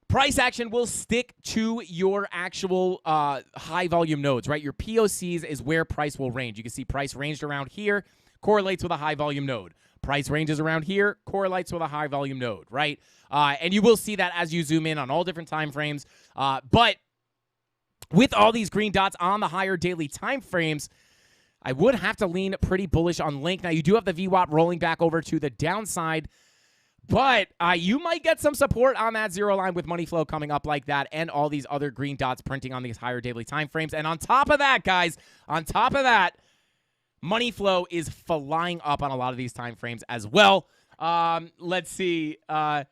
price action will stick to your actual high volume nodes, right? Your POCs is where price will range. You can see price ranged around here, correlates with a high volume node. Price ranges around here, correlates with a high volume node, right? And you will see that as you zoom in on all different time frames. But with all these green dots on the higher daily time frames, I would have to lean pretty bullish on Link. Now, you do have the VWAP rolling back over to the downside, but you might get some support on that zero line with money flow coming up like that and all these other green dots printing on these higher daily time frames. And on top of that, guys, money flow is flying up on a lot of these time frames as well. Let's see. Crash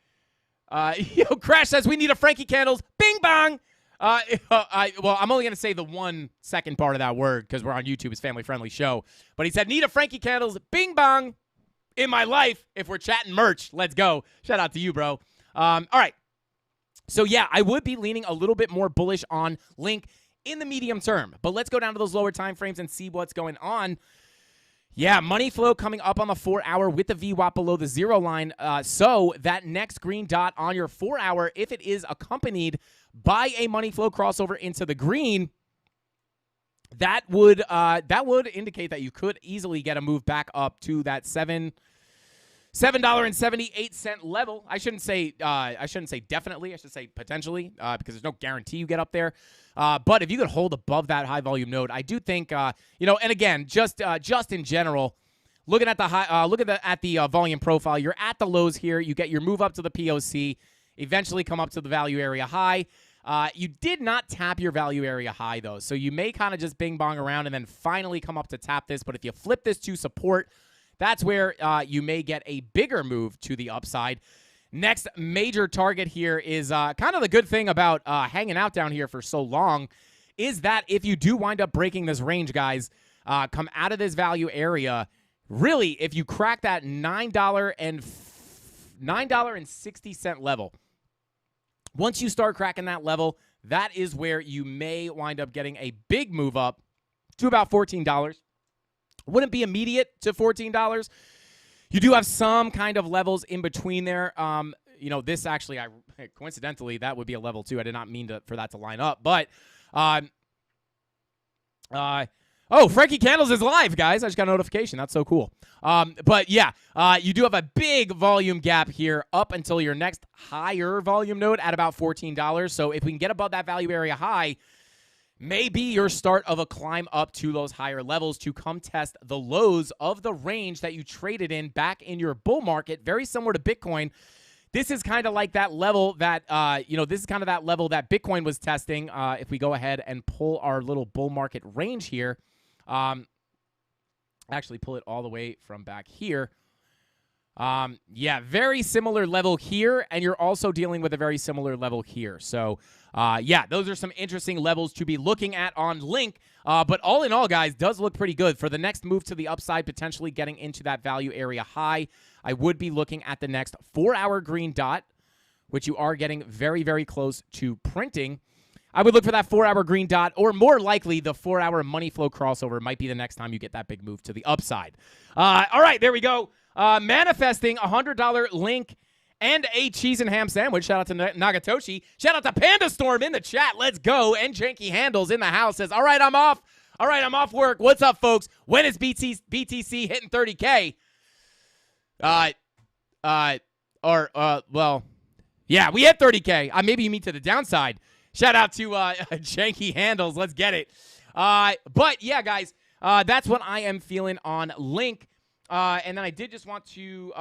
says we need a Frankie Candles. Bing bong. I'm only going to say the 1 second part of that word because we're on YouTube. It's a family-friendly show. But he said, need a Frankie Candles, bing bong, in my life. If we're chatting merch, let's go. Shout out to you, bro. All right. So, yeah, I would be leaning a little bit more bullish on Link in the medium term. But let's go down to those lower time frames and see what's going on. Yeah, money flow coming up on the 4-hour with the VWAP below the zero line. So that next green dot on your 4-hour, if it is accompanied by a money flow crossover into the green, that would indicate that you could easily get a move back up to that 7 $7.78 level. I shouldn't say definitely. I should say potentially because there's no guarantee you get up there. But if you could hold above that high volume node, I do think and again, just in general, looking at the volume profile, you're at the lows here. You get your move up to the POC, eventually come up to the value area high. You did not tap your value area high though, so you may kind of just bing bong around and then finally come up to tap this. But if you flip this to support, that's where you may get a bigger move to the upside. Next major target here is kind of the good thing about hanging out down here for so long is that if you do wind up breaking this range, guys, come out of this value area, really, if you crack that $9.60 level, once you start cracking that level, that is where you may wind up getting a big move up to about $14. Wouldn't be immediate to $14. You do have some kind of levels in between there. This actually, coincidentally, that would be a level 2. I did not mean for that to line up. But, Frankie Candles is live, guys. I just got a notification. That's so cool. But, yeah, you do have a big volume gap here up until your next higher volume node at about $14. So if we can get above that value area high, maybe your start of a climb up to those higher levels to come test the lows of the range that you traded in back in your bull market. Very similar to Bitcoin. This is kind of like that level that, this is kind of that level that Bitcoin was testing. If we go ahead and pull our little bull market range here, actually pull it all the way from back here. Very similar level here, and you're also dealing with a very similar level here. So, those are some interesting levels to be looking at on Link. But all in all, guys, does look pretty good. For the next move to the upside, potentially getting into that value area high, I would be looking at the next 4-hour green dot, which you are getting very, very close to printing. I would look for that 4-hour green dot, or more likely, the 4-hour money flow crossover might be the next time you get that big move to the upside. All right, there we go. Manifesting $100 Link and a cheese and ham sandwich. Shout out to Nagatoshi. Shout out to Panda Storm in the chat. Let's go. And Janky Handles in the house says, all right, I'm off. All right, I'm off work. What's up, folks? When is BTC hitting 30K? We hit 30K. Maybe you mean to the downside. Shout out to Janky Handles. Let's get it. But, yeah, guys, that's what I am feeling on Link. And then I did just want to,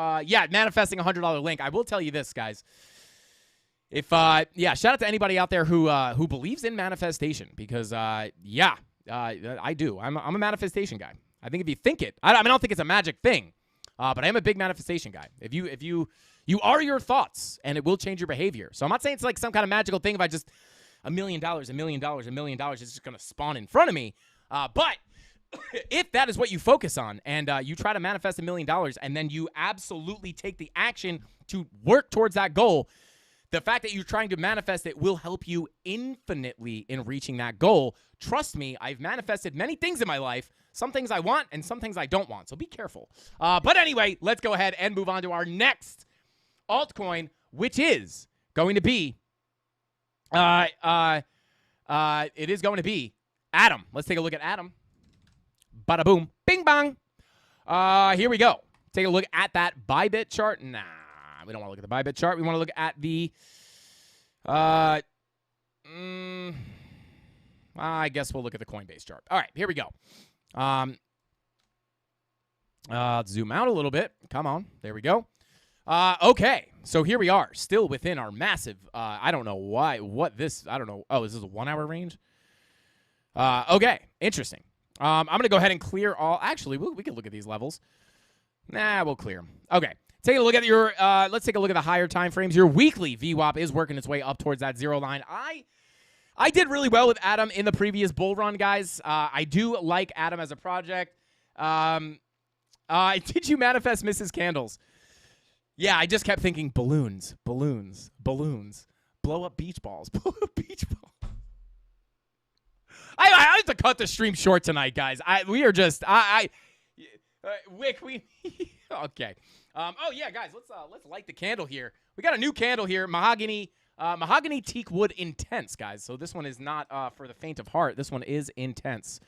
manifesting $100 Link. I will tell you this, guys. If, shout out to anybody out there who believes in manifestation because, I do. I'm a manifestation guy. I think if you think it, I don't think it's a magic thing, but I am a big manifestation guy. If you are your thoughts, and it will change your behavior. So I'm not saying it's like some kind of magical thing. If I just $1 million, $1 million, $1 million is just going to spawn in front of me. But if that is what you focus on and you try to manifest $1 million and then you absolutely take the action to work towards that goal, the fact that you're trying to manifest it will help you infinitely in reaching that goal. Trust me, I've manifested many things in my life. Some things I want and some things I don't want, so be careful. But anyway, let's go ahead and move on to our next altcoin, which is going to be, it is going to be Atom. Let's take a look at Atom. Bada boom, bing bang. Here we go. Take a look at that Bybit chart. Nah, we don't want to look at the Bybit chart. We want to look at the, I guess we'll look at the Coinbase chart. All right, here we go. Let's zoom out a little bit. Come on, there we go. Okay, so here we are, still within our massive, I don't know why, I don't know. Oh, is this a 1-hour range? Okay, interesting. I'm going to go ahead and clear all. Actually, we can look at these levels. Nah, we'll clear them. Okay. Take a look at your, let's take a look at the higher time frames. Your weekly VWAP is working its way up towards that 0 line. I did really well with Atom in the previous bull run, guys. I do like Atom as a project. Did you manifest Mrs. Candles? Yeah, I just kept thinking balloons, balloons, balloons. Blow up beach balls. Blow up beach balls. I have to cut the stream short tonight, guys. We are just Wick. Okay. Oh yeah, guys. Let's light the candle here. We got a new candle here, mahogany teak wood intense, guys. So this one is not for the faint of heart. This one is intense.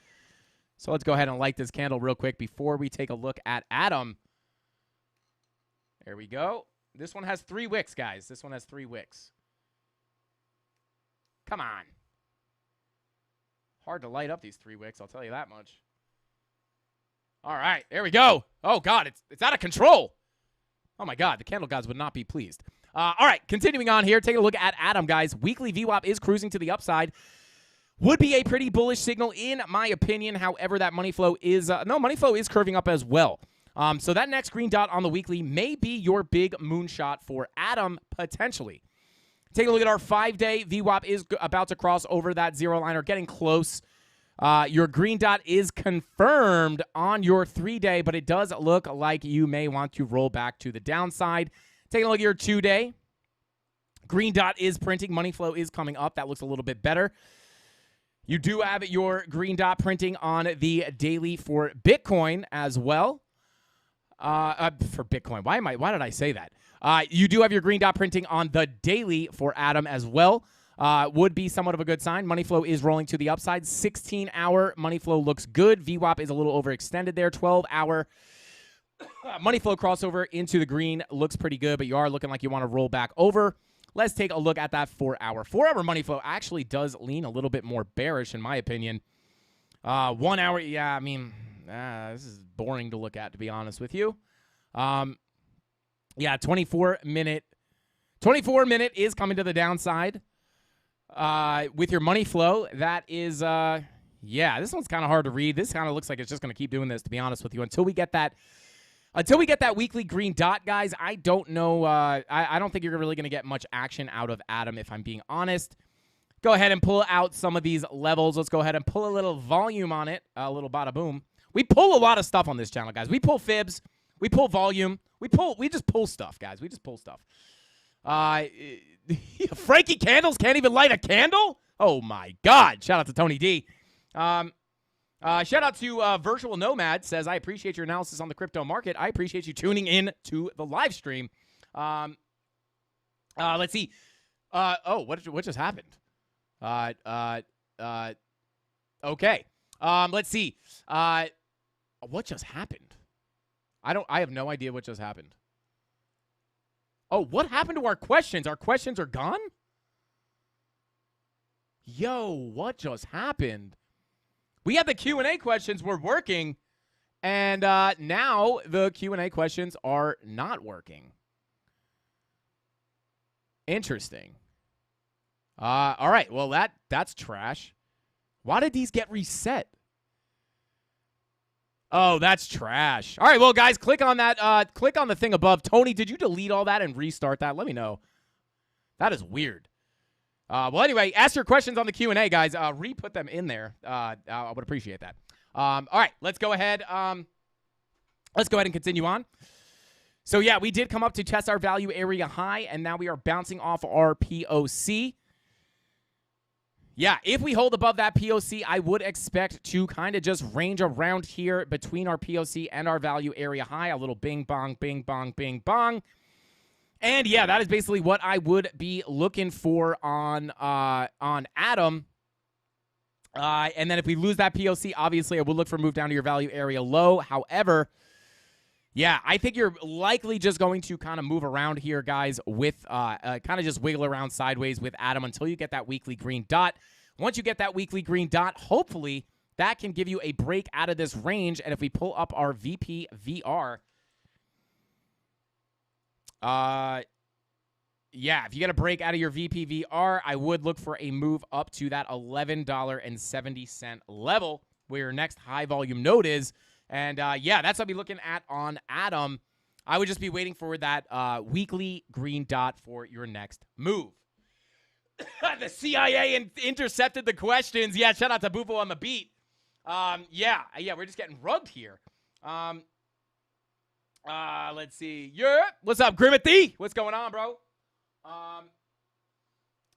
So let's go ahead and light this candle real quick before we take a look at Atom. There we go. This one has 3 wicks, guys. This one has 3 wicks. Come on. Hard to light up these 3 wicks, I'll tell you that much. All right, there we go. Oh, God, it's out of control. Oh, my God, the candle gods would not be pleased. All right, continuing on here, taking a look at Atom, guys. Weekly VWAP is cruising to the upside. Would be a pretty bullish signal, in my opinion. However, that money flow is money flow is curving up as well. So that next green dot on the weekly may be your big moonshot for Atom, potentially. Take a look at our 5-day. VWAP is about to cross over that 0 line, or getting close. Your green dot is confirmed on your 3-day, but it does look like you may want to roll back to the downside. Taking a look at your 2-day. Green dot is printing. Money flow is coming up. That looks a little bit better. You do have your green dot printing on the daily for Bitcoin as well. For Bitcoin. Why did I say that? You do have your green dot printing on the daily for Atom as well. Would be somewhat of a good sign. Money flow is rolling to the upside. 16-hour money flow looks good. VWAP is a little overextended there. 12-hour money flow crossover into the green looks pretty good, but you are looking like you want to roll back over. Let's take a look at that 4-hour. 4-hour money flow actually does lean a little bit more bearish, in my opinion. 1 hour, yeah, I mean, this is boring to look at, to be honest with you. Yeah, 24 minute is coming to the downside. With your money flow, that is, yeah, this one's kind of hard to read. This kind of looks like it's just going to keep doing this, to be honest with you, until we get that weekly green dot, guys. I don't know. I don't think you're really going to get much action out of Atom, if I'm being honest. Go ahead and pull out some of these levels. Let's go ahead and pull a little volume on it. A little bada boom. We pull a lot of stuff on this channel, guys. We pull fibs. We pull volume. We just pull stuff, guys. We just pull stuff. Frankie Candles can't even light a candle? Oh, my God. Shout out to Tony D. Shout out to Virtual Nomad. Says, I appreciate your analysis on the crypto market. I appreciate you tuning in to the live stream. Let's see. What just happened? Okay. Let's see. What just happened? I have no idea what just happened. Oh, what happened to our questions? Our questions are gone? Yo, what just happened? We had the Q&A questions were working, and now the Q&A questions are not working. Interesting. All right, well, that's trash. Why did these get reset? Oh, that's trash. All right, well, guys, click on that. Click on the thing above. Tony, did you delete all that and restart that? Let me know. That is weird. Well, anyway, ask your questions on the Q&A, guys. Re-put them in there. I would appreciate that. All right, let's go ahead. Let's go ahead and continue on. So, yeah, we did come up to test our value area high, and now we are bouncing off our POC. Yeah, if we hold above that POC, I would expect to kind of just range around here between our POC and our value area high. A little bing, bong, bing, bong, bing, bong. And, yeah, that is basically what I would be looking for on Atom. And then if we lose that POC, obviously I would look for a move down to your value area low. However, yeah, I think you're likely just going to kind of move around here, guys, with kind of just wiggle around sideways with Atom until you get that weekly green dot. Once you get that weekly green dot, hopefully that can give you a break out of this range. And if we pull up our VPVR, yeah, if you get a break out of your VPVR, I would look for a move up to that $11.70 level where your next high volume node is. And, yeah, that's what I'll be looking at on Atom. I would just be waiting for that weekly green dot for your next move. The CIA intercepted the questions. Yeah, shout out to Bufo on the beat. Yeah, we're just getting rugged here. Let's see. Yeah, what's up, Grimothy? What's going on, bro?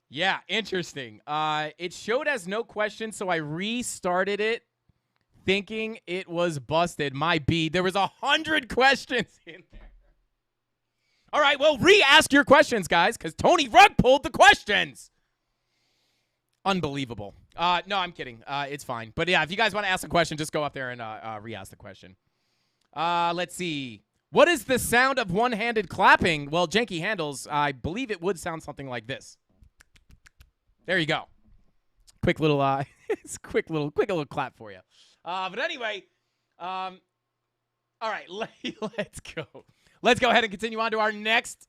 Yeah, interesting. It showed as no questions, so I restarted it, thinking it was busted. My B. There was 100 questions in there. All right, well, re-ask your questions, guys, because Tony Rugg pulled the questions. Unbelievable. No, I'm kidding. It's fine. But, yeah, if you guys want to ask a question, just go up there and re-ask the question. Let's see. What is the sound of one-handed clapping? Well, janky handles, I believe it would sound something like this. There you go. Quick little, quick little clap for you. But anyway, all right, let's go. Let's go ahead and continue on to our next.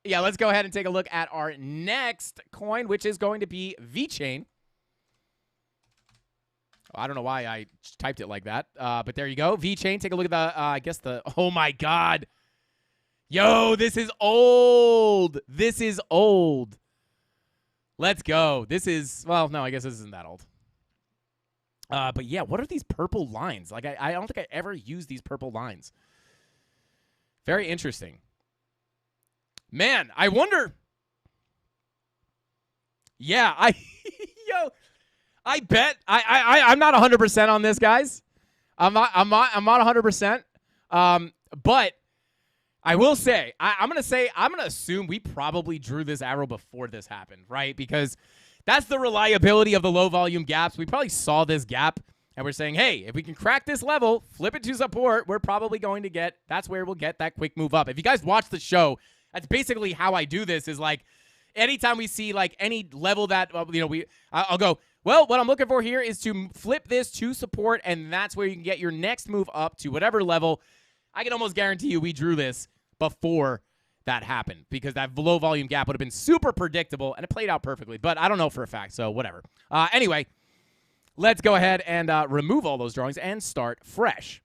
Yeah, let's go ahead and take a look at our next coin, which is going to be VeChain. I don't know why I typed it like that, but there you go. VeChain, take a look at the, I guess the, oh my God. Yo, this is old. This is old. Let's go. This is, well, no, I guess this isn't that old. But yeah, what are these purple lines? Like, I don't think I ever used these purple lines. Very interesting. Man, I wonder. Yeah, I bet I'm not 100% on this, guys. I'm not 100%. But I will say I'm gonna assume we probably drew this arrow before this happened, right? Because that's the reliability of the low volume gaps. We probably saw this gap and we're saying, hey, if we can crack this level, flip it to support, we're probably going to get. That's where we'll get that quick move up. If you guys watch the show, that's basically how I do this. Is like anytime we see like any level that I'll go. Well, what I'm looking for here is to flip this to support, and that's where you can get your next move up to whatever level. I can almost guarantee you we drew this before that happened because that low volume gap would have been super predictable, and it played out perfectly. But I don't know for a fact, so whatever. Anyway, let's go ahead and remove all those drawings and start fresh.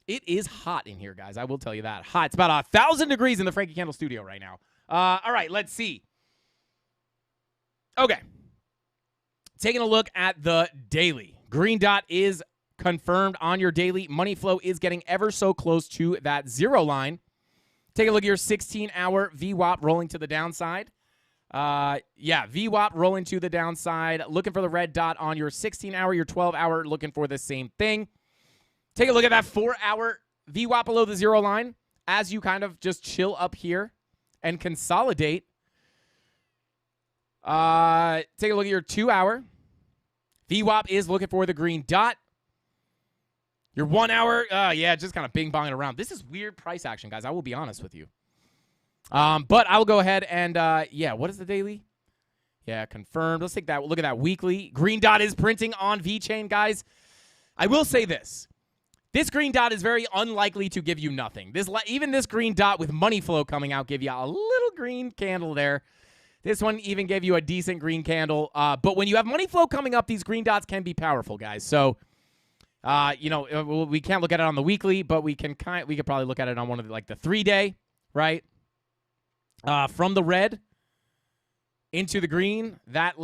It is hot in here, guys. I will tell you that. Hot. It's about 1,000 degrees in the Frankie Candle studio right now. All right, let's see. Okay. Taking a look at the daily. Green dot is confirmed on your daily. Money flow is getting ever so close to that zero line. Take a look at your 16-hour VWAP rolling to the downside. Yeah, VWAP rolling to the downside. Looking for the red dot on your 16-hour, your 12-hour, looking for the same thing. Take a look at that 4-hour VWAP below the zero line as you kind of just chill up here and consolidate. Take a look at your 2-hour. VWAP is looking for the green dot. Your 1 hour, yeah, just kind of bing-bonging around. This is weird price action, guys. I will be honest with you. But I will go ahead and, yeah, what is the daily? Yeah, confirmed. Let's take that. Look at that weekly. Green dot is printing on VeChain, guys. I will say this. This green dot is very unlikely to give you nothing. Even this green dot with money flow coming out give you a little green candle there. This one even gave you a decent green candle. But when you have money flow coming up, these green dots can be powerful, guys. So, we can't look at it on the weekly, but we could probably look at it on one of the 3-day, right? From the red into the green, that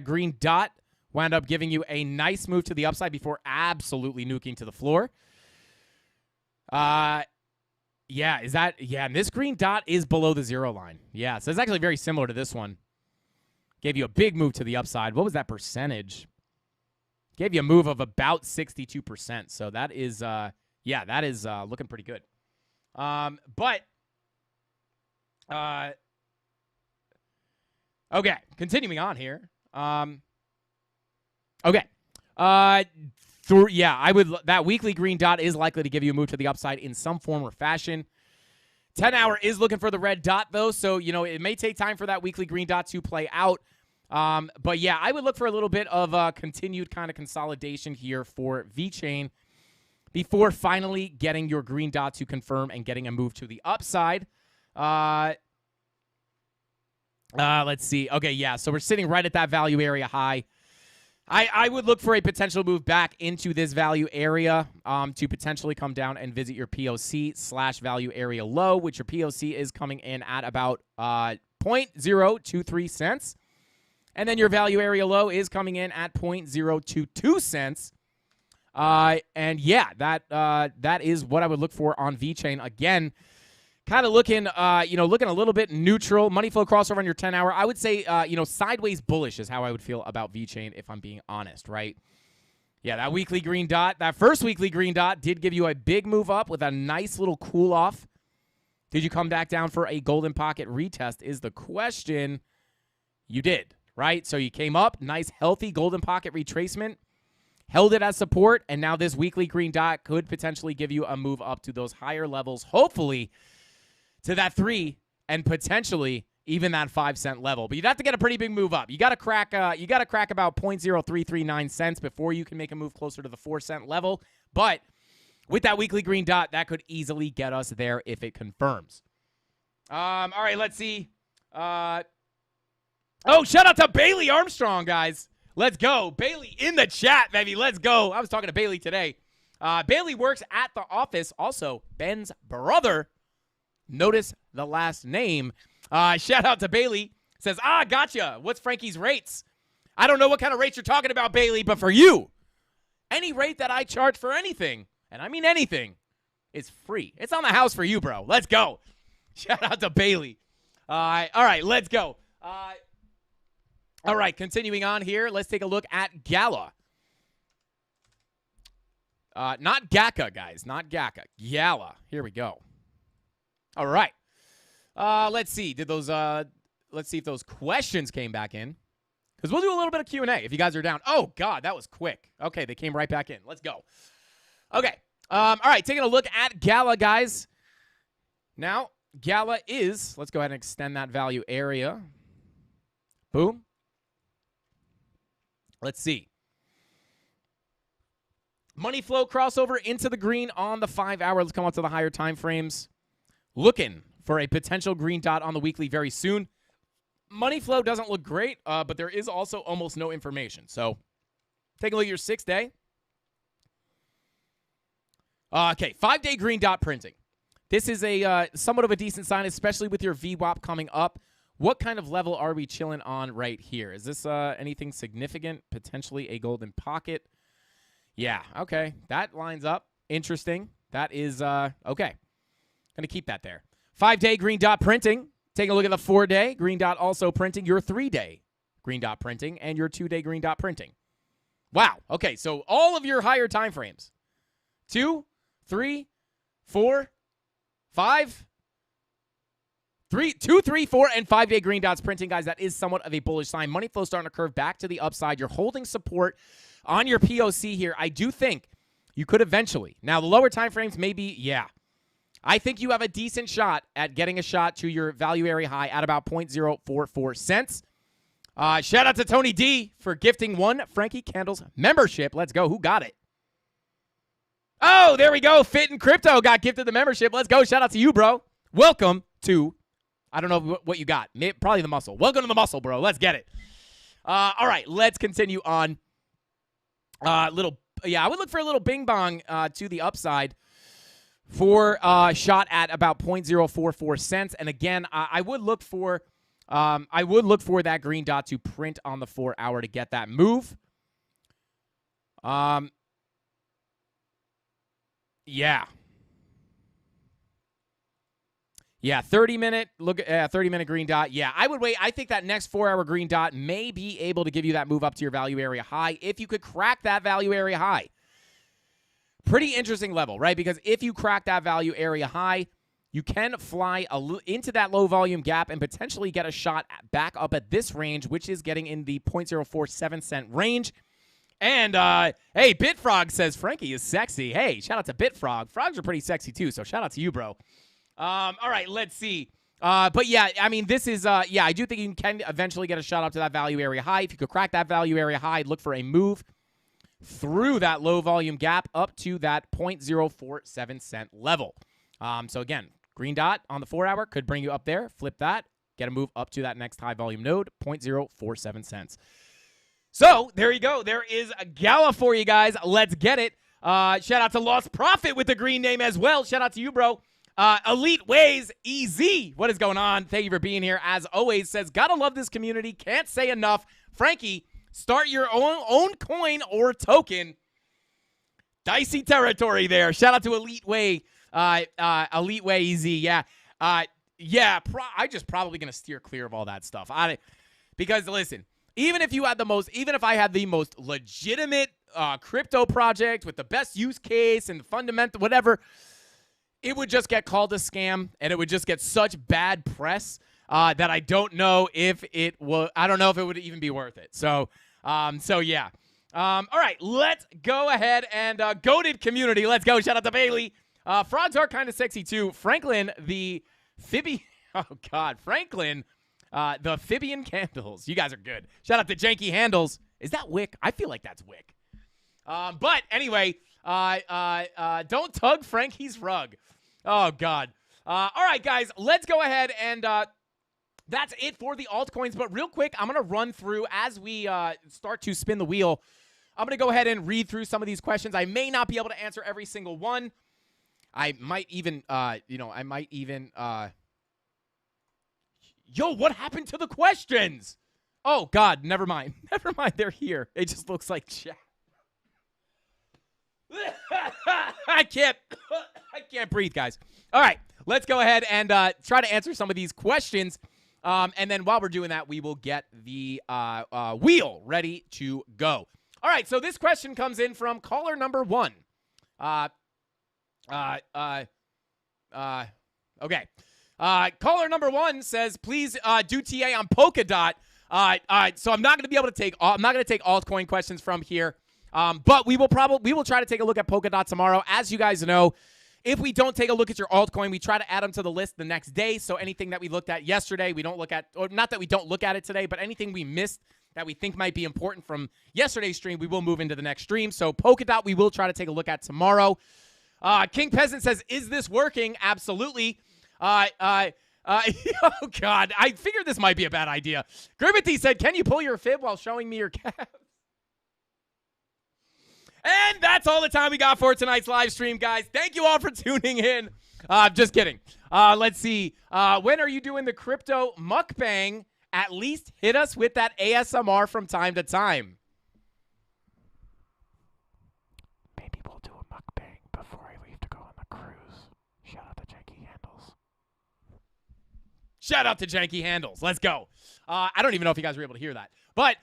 green dot wound up giving you a nice move to the upside before absolutely nuking to the floor. Yeah, and this green dot is below the zero line. Yeah, so it's actually very similar to this one. Gave you a big move to the upside. What was that percentage? Gave you a move of about 62%. So that is, that is looking pretty good. Okay, continuing on here. Okay. That weekly green dot is likely to give you a move to the upside in some form or fashion. 10-hour is looking for the red dot, though, so, it may take time for that weekly green dot to play out. But, yeah, I would look for a little bit of continued kind of consolidation here for VeChain before finally getting your green dot to confirm and getting a move to the upside. Let's see. Okay, yeah, so we're sitting right at that value area high. I would look for a potential move back into this value area to potentially come down and visit your POC/value area low, which your POC is coming in at about 0.023 cents. And then your value area low is coming in at 0.022 cents. And yeah, that is what I would look for on VeChain. Again, kind of looking, looking a little bit neutral. Money flow crossover on your 10-hour. I would say, sideways bullish is how I would feel about VeChain if I'm being honest, right? Yeah, that weekly green dot, that first weekly green dot did give you a big move up with a nice little cool off. Did you come back down for a golden pocket retest is the question. You did, right? So you came up, nice, healthy golden pocket retracement. held it as support, and now this weekly green dot could potentially give you a move up to those higher levels, hopefully to that 3 and potentially even that 5-cent level. But you'd have to get a pretty big move up. You got to crack about 0.0339 cents before you can make a move closer to the 4-cent level. But with that weekly green dot, that could easily get us there if it confirms. All right, let's see. Shout out to Bailey Armstrong, guys. Let's go. Bailey in the chat, baby. Let's go. I was talking to Bailey today. Bailey works at the office. Also, Ben's brother. Notice the last name. Shout out to Bailey. Says, gotcha. What's Frankie's rates? I don't know what kind of rates you're talking about, Bailey, but for you, any rate that I charge for anything, and I mean anything, is free. It's on the house for you, bro. Let's go. Shout out to Bailey. All right, let's go. All right, continuing on here, let's take a look at Gala. Not GACA, guys. Not GACA. Gala. Here we go. All right. Let's see. Let's see if those questions came back in. Because we'll do a little bit of Q&A if you guys are down. Oh, God, that was quick. Okay, they came right back in. Let's go. Okay. All right, taking a look at Gala, guys. Now, Gala is, let's go ahead and extend that value area. Boom. Let's see. Money flow crossover into the green on the 5-hour. Let's come up to the higher time frames. Looking for a potential green dot on the weekly very soon. Money flow doesn't look great, but there is also almost no information. So take a look at your 6-day. Okay, 5-day green dot printing. This is a somewhat of a decent sign, especially with your VWAP coming up. What kind of level are we chilling on right here? Is this anything significant? Potentially a golden pocket. Yeah, okay. That lines up. Interesting. That is, okay. Going to keep that there. 5-day green dot printing. Take a look at the 4-day green dot also printing. Your 3-day green dot printing and your 2-day green dot printing. Wow. Okay, so all of your higher time frames. 2, 3, 4, 5. 2, 3, 4, and 5-day green dots printing, guys. That is somewhat of a bullish sign. Money flow starting to curve back to the upside. You're holding support on your POC here. I do think you could eventually. Now, the lower time frames maybe, yeah. I think you have a decent shot at getting a shot to your value area high at about 0.044 cents. Shout out to Tony D for gifting one Frankie Candles membership. Let's go. Who got it? Oh, there we go. Fit and Crypto got gifted the membership. Let's go. Shout out to you, bro. Welcome to, I don't know what you got. Probably the muscle. Welcome to the muscle, bro. Let's get it. All right, let's continue on. I would look for a little bing bong to the upside for shot at about 0.044 cents. And again, I would look for that green dot to print on the 4-hour to get that move. Yeah. Yeah, 30-minute, look at 30-minute green dot. Yeah, I would wait. I think that next 4-hour green dot may be able to give you that move up to your value area high if you could crack that value area high. Pretty interesting level, right? Because if you crack that value area high, you can fly into that low volume gap and potentially get a shot back up at this range, which is getting in the 0.047 cent range. And, hey, Bitfrog says Frankie is sexy. Hey, shout out to Bitfrog. Frogs are pretty sexy, too, so shout out to you, bro. All right, let's see. But, yeah, I mean, this is, I do think you can eventually get a shot up to that value area high. If you could crack that value area high, look for a move through that low volume gap up to that 0.047 cent level. So, again, green dot on the 4-hour could bring you up there. Flip that. Get a move up to that next high volume node, 0.047 cents. So, there you go. There is a gala for you guys. Let's get it. Shout out to Lost Profit with the green name as well. Shout out to you, bro. Elite Ways, EZ. What is going on? Thank you for being here. As always, says, gotta love this community. Can't say enough. Frankie, start your own coin or token. Dicey territory there. Shout out to Elite Way. Elite Way EZ. Yeah. I'm just probably going to steer clear of all that stuff. Because, listen, even if I had the most legitimate crypto project with the best use case and fundamental, whatever, it would just get called a scam, and it would just get such bad press that I don't know if it would even be worth it. So yeah. All right, let's go ahead and goated community. Let's go. Shout out to Bailey. Frogs are kind of sexy too. Franklin, the Phoebe. Oh God, Franklin, the Fibian candles. You guys are good. Shout out to Janky Handles. Is that Wick? I feel like that's Wick. But anyway, don't tug Frankie's rug. Oh God. All right, guys, let's go ahead and that's it for the altcoins. But real quick, I'm gonna run through as we start to spin the wheel. I'm going to go ahead and read through some of these questions. I may not be able to answer every single one. I might even, Yo, what happened to the questions? Oh, God, never mind. Never mind, they're here. It just looks like chat. I can't breathe, guys. All right, let's go ahead and try to answer some of these questions. And then while we're doing that, we will get the wheel ready to go. All right, so this question comes in from caller number 1. Okay. Caller number 1 says, please do TA on Polkadot. So I'm not going to be able to take altcoin questions from here. But we will try to take a look at Polkadot tomorrow. As you guys know, if we don't take a look at your altcoin, we try to add them to the list the next day. So anything that we looked at yesterday, we don't look at, or not that we don't look at it today, but anything we missed that we think might be important from yesterday's stream, we will move into the next stream. So Polkadot, we will try to take a look at tomorrow. King Peasant says, is this working? Absolutely. Oh, God. I figured this might be a bad idea. Grimity said, can you pull your fib while showing me your calves? And that's all the time we got for tonight's live stream, guys. Thank you all for tuning in. Just kidding. Let's see. When are you doing the crypto mukbang? At least hit us with that ASMR from time to time. Maybe we'll do a mukbang before I leave to go on the cruise. Shout out to Janky Handles. Shout out to Janky Handles. Let's go. I don't even know if you guys were able to hear that. But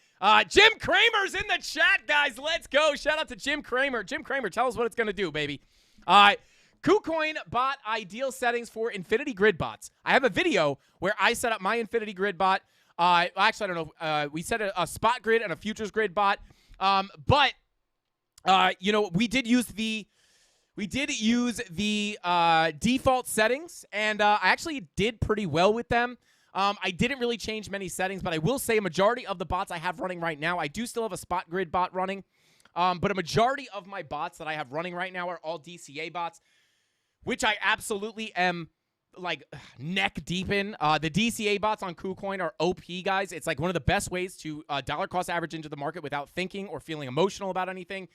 Jim Kramer's in the chat, guys. Let's go. Shout out to Jim Kramer. Jim Kramer, tell us what it's going to do, baby. KuCoin bot ideal settings for Infinity Grid bots. I have a video where I set up my Infinity Grid bot. Actually, I don't know. We set a spot grid and a futures grid bot. But you know, we did use the default settings, and I actually did pretty well with them. I didn't really change many settings, but I will say a majority of the bots I have running right now, I do still have a spot grid bot running, but a majority of my bots that I have running right now are all DCA bots, which I absolutely am like neck deep in. The DCA bots on KuCoin are OP, guys. It's like one of the best ways to dollar cost average into the market without thinking or feeling emotional about anything.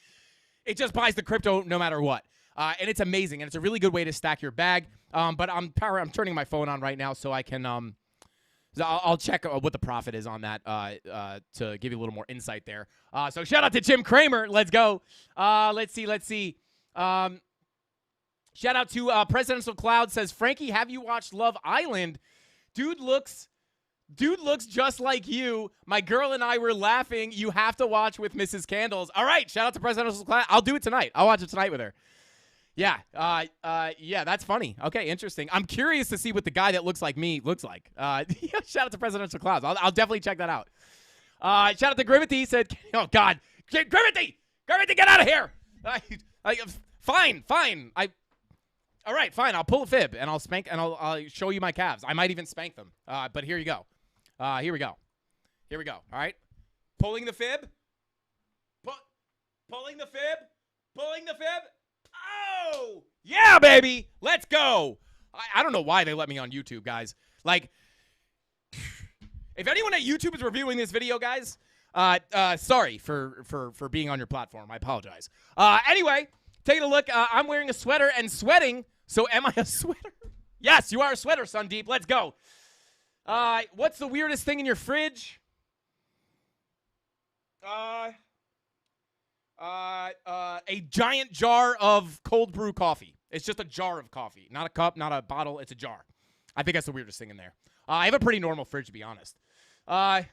It just buys the crypto no matter what. And it's amazing, and it's a really good way to stack your bag. But I'm turning my phone on right now so I can I'll check what the profit is on that to give you a little more insight there. So shout out to Jim Kramer. Let's go. Let's see. Shout out to Presidential Cloud says, Frankie, have you watched Love Island? Dude looks just like you. My girl and I were laughing. You have to watch with Mrs. Candles. All right. Shout out to Presidential Cloud. I'll do it tonight. I'll watch it tonight with her. Yeah. Yeah, that's funny. Okay, interesting. I'm curious to see what the guy that looks like me looks like. Shout out to Presidential Clouds. I'll definitely check that out. Shout out to Grimity. He said, oh, God. Grimity, get out of here. Fine. All right, fine. I'll pull a fib, and I'll spank, and I'll show you my calves. I might even spank them. But here you go. Here we go. All right. Pulling the fib. Pulling the fib. Oh! Yeah, baby! Let's go! I don't know why they let me on YouTube, guys. Like, if anyone at YouTube is reviewing this video, guys, sorry for being on your platform. I apologize. Anyway, taking a look. I'm wearing a sweater and sweating. So am I a sweater? Yes, you are a sweater, Sundeep. Let's go. What's the weirdest thing in your fridge? A giant jar of cold brew coffee. It's just a jar of coffee. Not a cup, not a bottle. It's a jar. I think that's the weirdest thing in there. I have a pretty normal fridge, to be honest. No,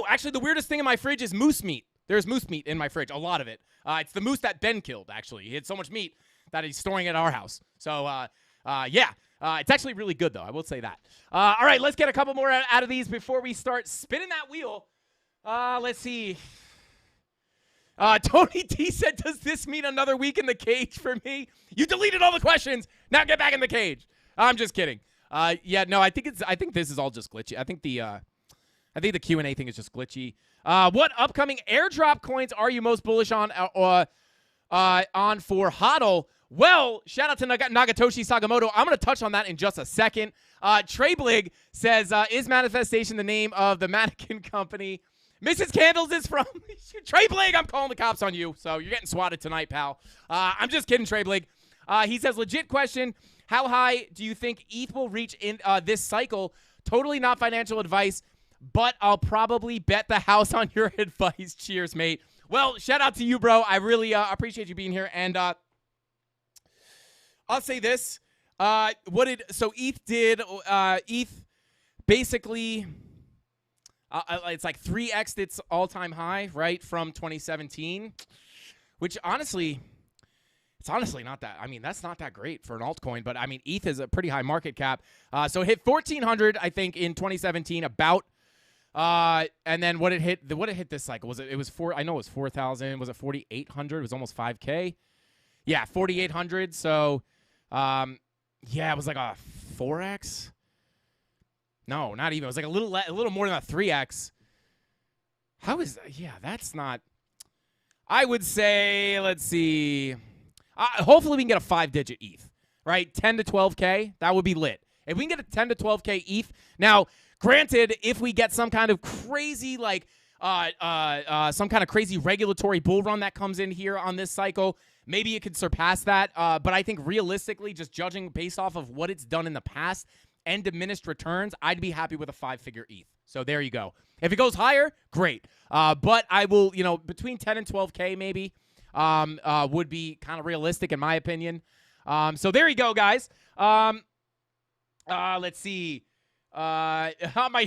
actually, the weirdest thing in my fridge is moose meat. There's moose meat in my fridge, a lot of it. It's the moose that Ben killed, actually. He had so much meat that he's storing at our house. So, yeah. It's actually really good, though. I will say that. All right, let's get a couple more out of these before we start spinning that wheel. Let's see. Tony T said, does this mean another week in the cage for me? You deleted all the questions. Now get back in the cage. I'm just kidding. Yeah, no, I think this is all just glitchy. I think the Q&A thing is just glitchy. What upcoming airdrop coins are you most bullish on for HODL? Well, shout out to Nagatoshi Sakamoto. I'm going to touch on that in just a second. Trey Blig says, is Manifestation the name of the mannequin company Mrs. Candles is from? Trey Blig, I'm calling the cops on you. So you're getting swatted tonight, pal. I'm just kidding, Trey Blig. He says, legit question, how high do you think ETH will reach in this cycle? Totally not financial advice, but I'll probably bet the house on your advice. Cheers, mate. Well, shout out to you, bro. I really appreciate you being here. And I'll say this. ETH basically, it's like 3x its all-time high, right, from 2017, which honestly, it's honestly not that. I mean, that's not that great for an altcoin, but I mean, ETH is a pretty high market cap. So it hit 1,400, I think, in 2017, about. And then what it hit this cycle it was 4,000. Was it 4,800? It was almost 5K. Yeah, 4,800. So, yeah, it was like a 4x. No, not even. It was like a little more than a 3x. How is that? Yeah, that's not. I would say, let's see. Hopefully we can get a 5-digit ETH, right? 10 to 12K. That would be lit. If we can get a 10 to 12K ETH. Now, granted, if we get some kind of crazy, some kind of crazy regulatory bull run that comes in here on this cycle, maybe it could surpass that. But I think realistically, just judging based off of what it's done in the past and diminished returns, I'd be happy with a 5-figure ETH. So there you go. If it goes higher, great. But I will, between 10 and 12K maybe would be kind of realistic in my opinion. So there you go, guys. Let's see. My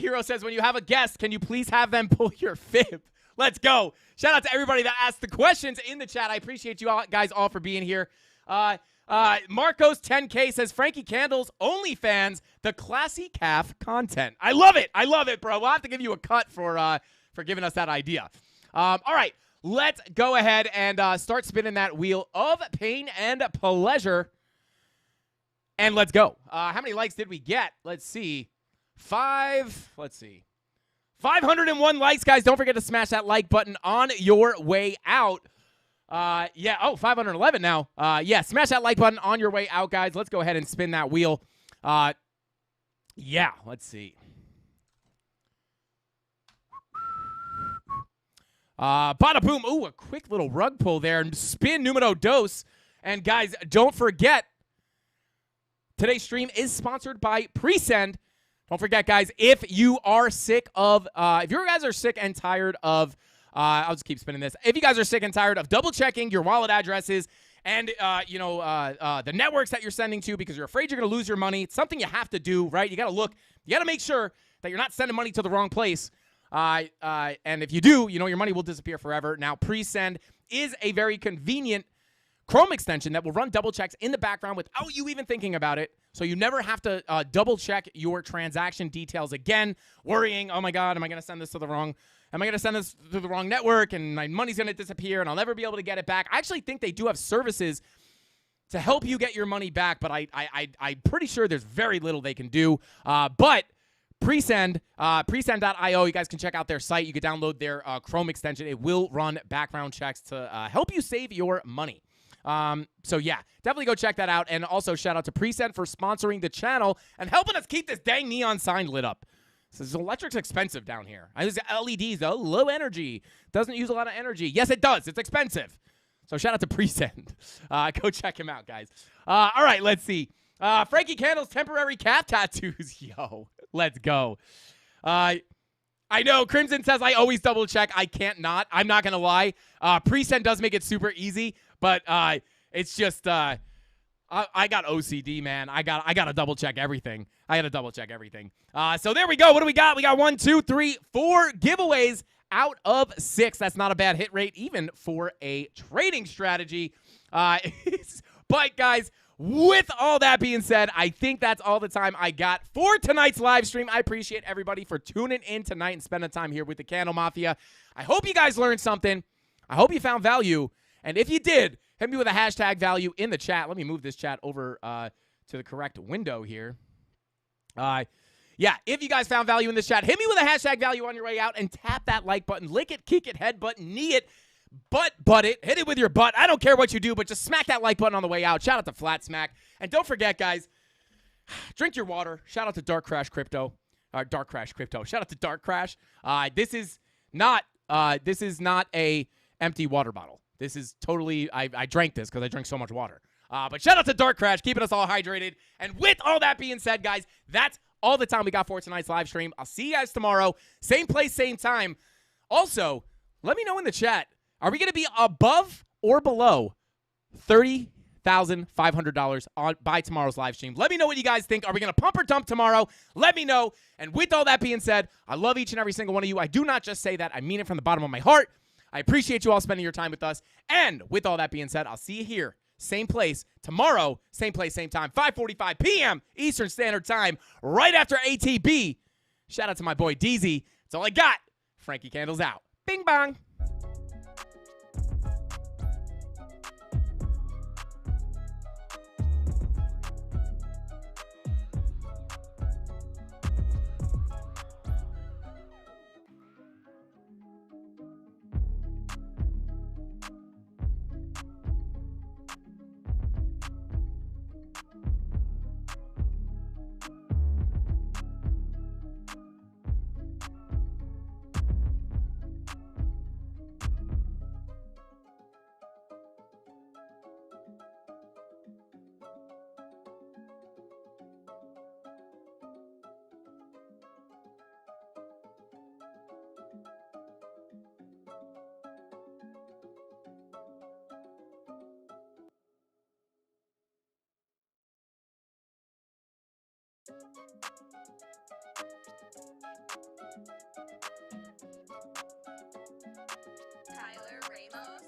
hero says, when you have a guest, can you please have them pull your fib? Let's go. Shout out to everybody that asked the questions in the chat. I appreciate you all, guys all for being here. Marcos 10K says, Frankie Candles, OnlyFans, the classy calf content. I love it, bro. We'll have to give you a cut for giving us that idea. All right, let's go ahead and start spinning that wheel of pain and pleasure. And let's go. How many likes did we get? Let's see. 501 likes, guys. Don't forget to smash that like button on your way out. 511 now. Smash that like button on your way out, guys. Let's go ahead and spin that wheel. Let's see. Bada boom. Ooh, a quick little rug pull there. Spin numero dos. And guys, don't forget, today's stream is sponsored by Presend. Don't forget, guys, if you are sick of, if you guys are sick and tired of, I'll just keep spinning this. If you guys are sick and tired of double checking your wallet addresses and, the networks that you're sending to because you're afraid you're going to lose your money, it's something you have to do, right? You got to look, you got to make sure that you're not sending money to the wrong place. And if you do, your money will disappear forever. Now, Presend is a very convenient Chrome extension that will run double checks in the background without you even thinking about it. So you never have to double check your transaction details again, worrying, oh my God, am I going to send this to the wrong network and my money's going to disappear and I'll never be able to get it back. I actually think they do have services to help you get your money back, but I'm pretty sure there's very little they can do. But Presend, presend.io, you guys can check out their site. You can download their Chrome extension. It will run background checks to help you save your money. So yeah, definitely go check that out. And also shout out to Presend for sponsoring the channel and helping us keep this dang neon sign lit up. So electric's expensive down here. I use LEDs though, low energy. Doesn't use a lot of energy. Yes, it does. It's expensive. So shout out to Presend. Go check him out, guys. All right, let's see. Frankie Candles temporary calf tattoos. Yo, let's go. I know Crimson says I always double check. I can't not. I'm not gonna lie. Presend does make it super easy. But it's just I got OCD, man. I got to double check everything. So there we go. What do we got? We got 1, 2, 3, 4 giveaways out of 6. That's not a bad hit rate, even for a trading strategy. But guys, with all that being said, I think that's all the time I got for tonight's live stream. I appreciate everybody for tuning in tonight and spending time here with the Candle Mafia. I hope you guys learned something. I hope you found value. And if you did, hit me with a hashtag value in the chat. Let me move this chat over to the correct window here. Yeah, if you guys found value in this chat, hit me with a hashtag value on your way out and tap that like button. Lick it, kick it, head button, knee it, butt it. Hit it with your butt. I don't care what you do, but just smack that like button on the way out. Shout out to Flat Smack. And don't forget, guys, drink your water. Shout out to Dark Crash Crypto. Shout out to Dark Crash. This is not a empty water bottle. This is totally, I drank this because I drink so much water. But shout out to Dark Crash, keeping us all hydrated. And with all that being said, guys, that's all the time we got for tonight's live stream. I'll see you guys tomorrow. Same place, same time. Also, let me know in the chat, are we going to be above or below $30,500 by tomorrow's live stream? Let me know what you guys think. Are we going to pump or dump tomorrow? Let me know. And with all that being said, I love each and every single one of you. I do not just say that. I mean it from the bottom of my heart. I appreciate you all spending your time with us. And with all that being said, I'll see you here. Same place tomorrow, same place, same time, 5:45 p.m. Eastern Standard Time, right after ATB. Shout out to my boy DZ. That's all I got. Frankie Candles out. Bing bong. Tyler Ramos.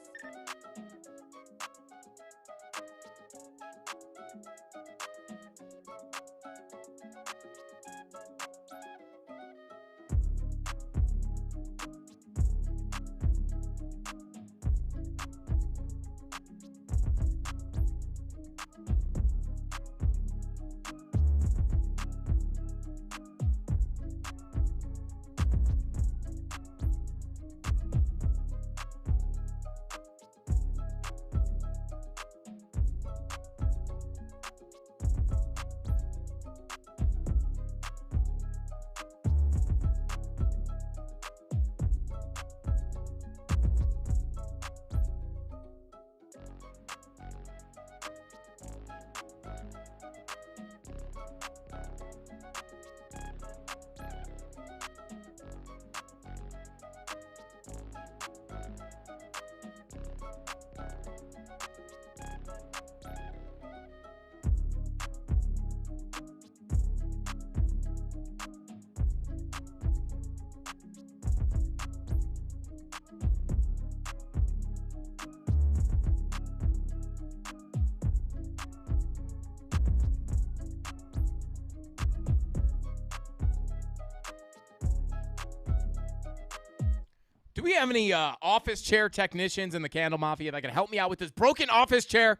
Do we have any office chair technicians in the Candle Mafia that can help me out with this broken office chair?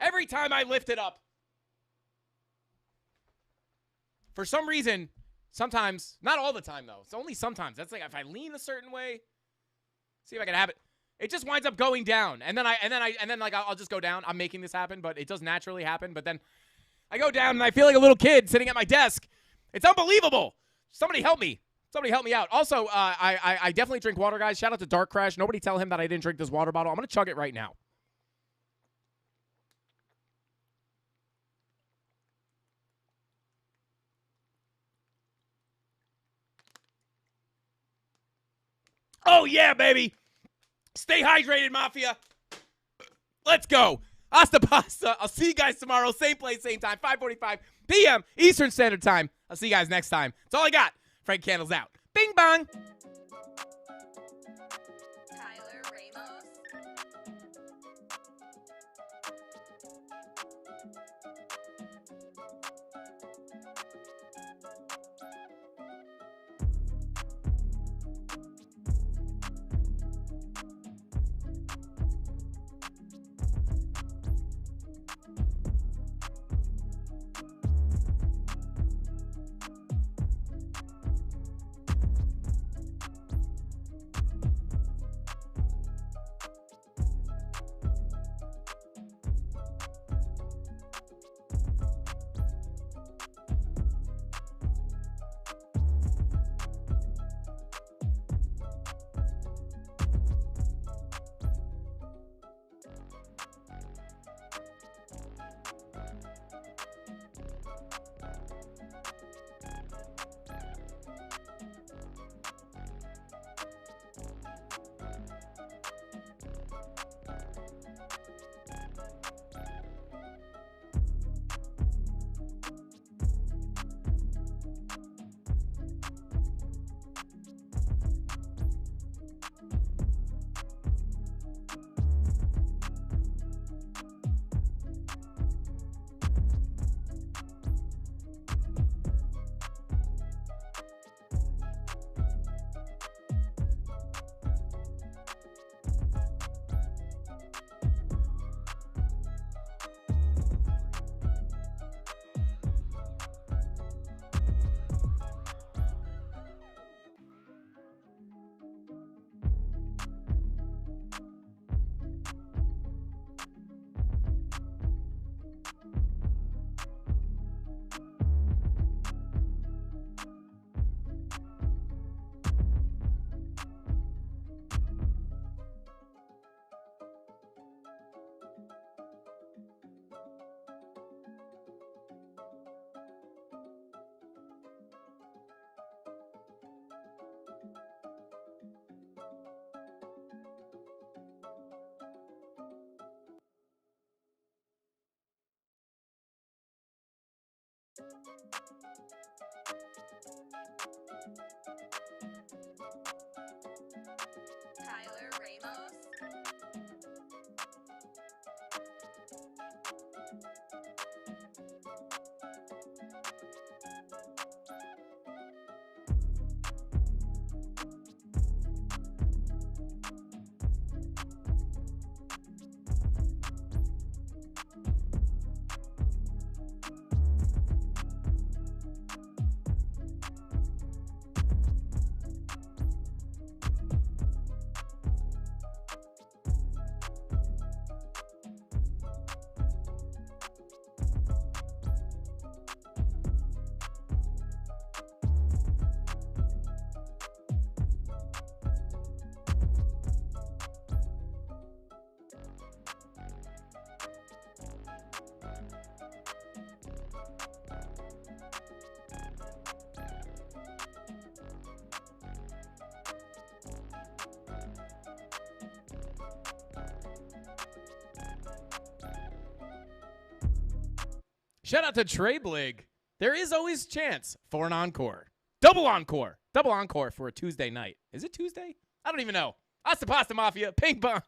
Every time I lift it up, for some reason, sometimes, not all the time though, it's only sometimes. That's like if I lean a certain way, see if I can have it. It just winds up going down, and then I'll just go down. I'm making this happen, but it does naturally happen. But then I go down and I feel like a little kid sitting at my desk. It's unbelievable. Somebody help me. Somebody help me out. Also, I definitely drink water, guys. Shout out to Dark Crash. Nobody tell him that I didn't drink this water bottle. I'm going to chug it right now. Oh, yeah, baby. Stay hydrated, Mafia. Let's go. Hasta pasta. I'll see you guys tomorrow. Same place, same time. 5:45 p.m. Eastern Standard Time. I'll see you guys next time. That's all I got. Frank Candles out. Bing bong. Tyler Ramos. Tyler Ramos. Shout out to Trey Blig. There is always chance for an encore. Double encore. Double encore for a Tuesday night. Is it Tuesday? I don't even know. That's the Pasta Mafia. Ping pong.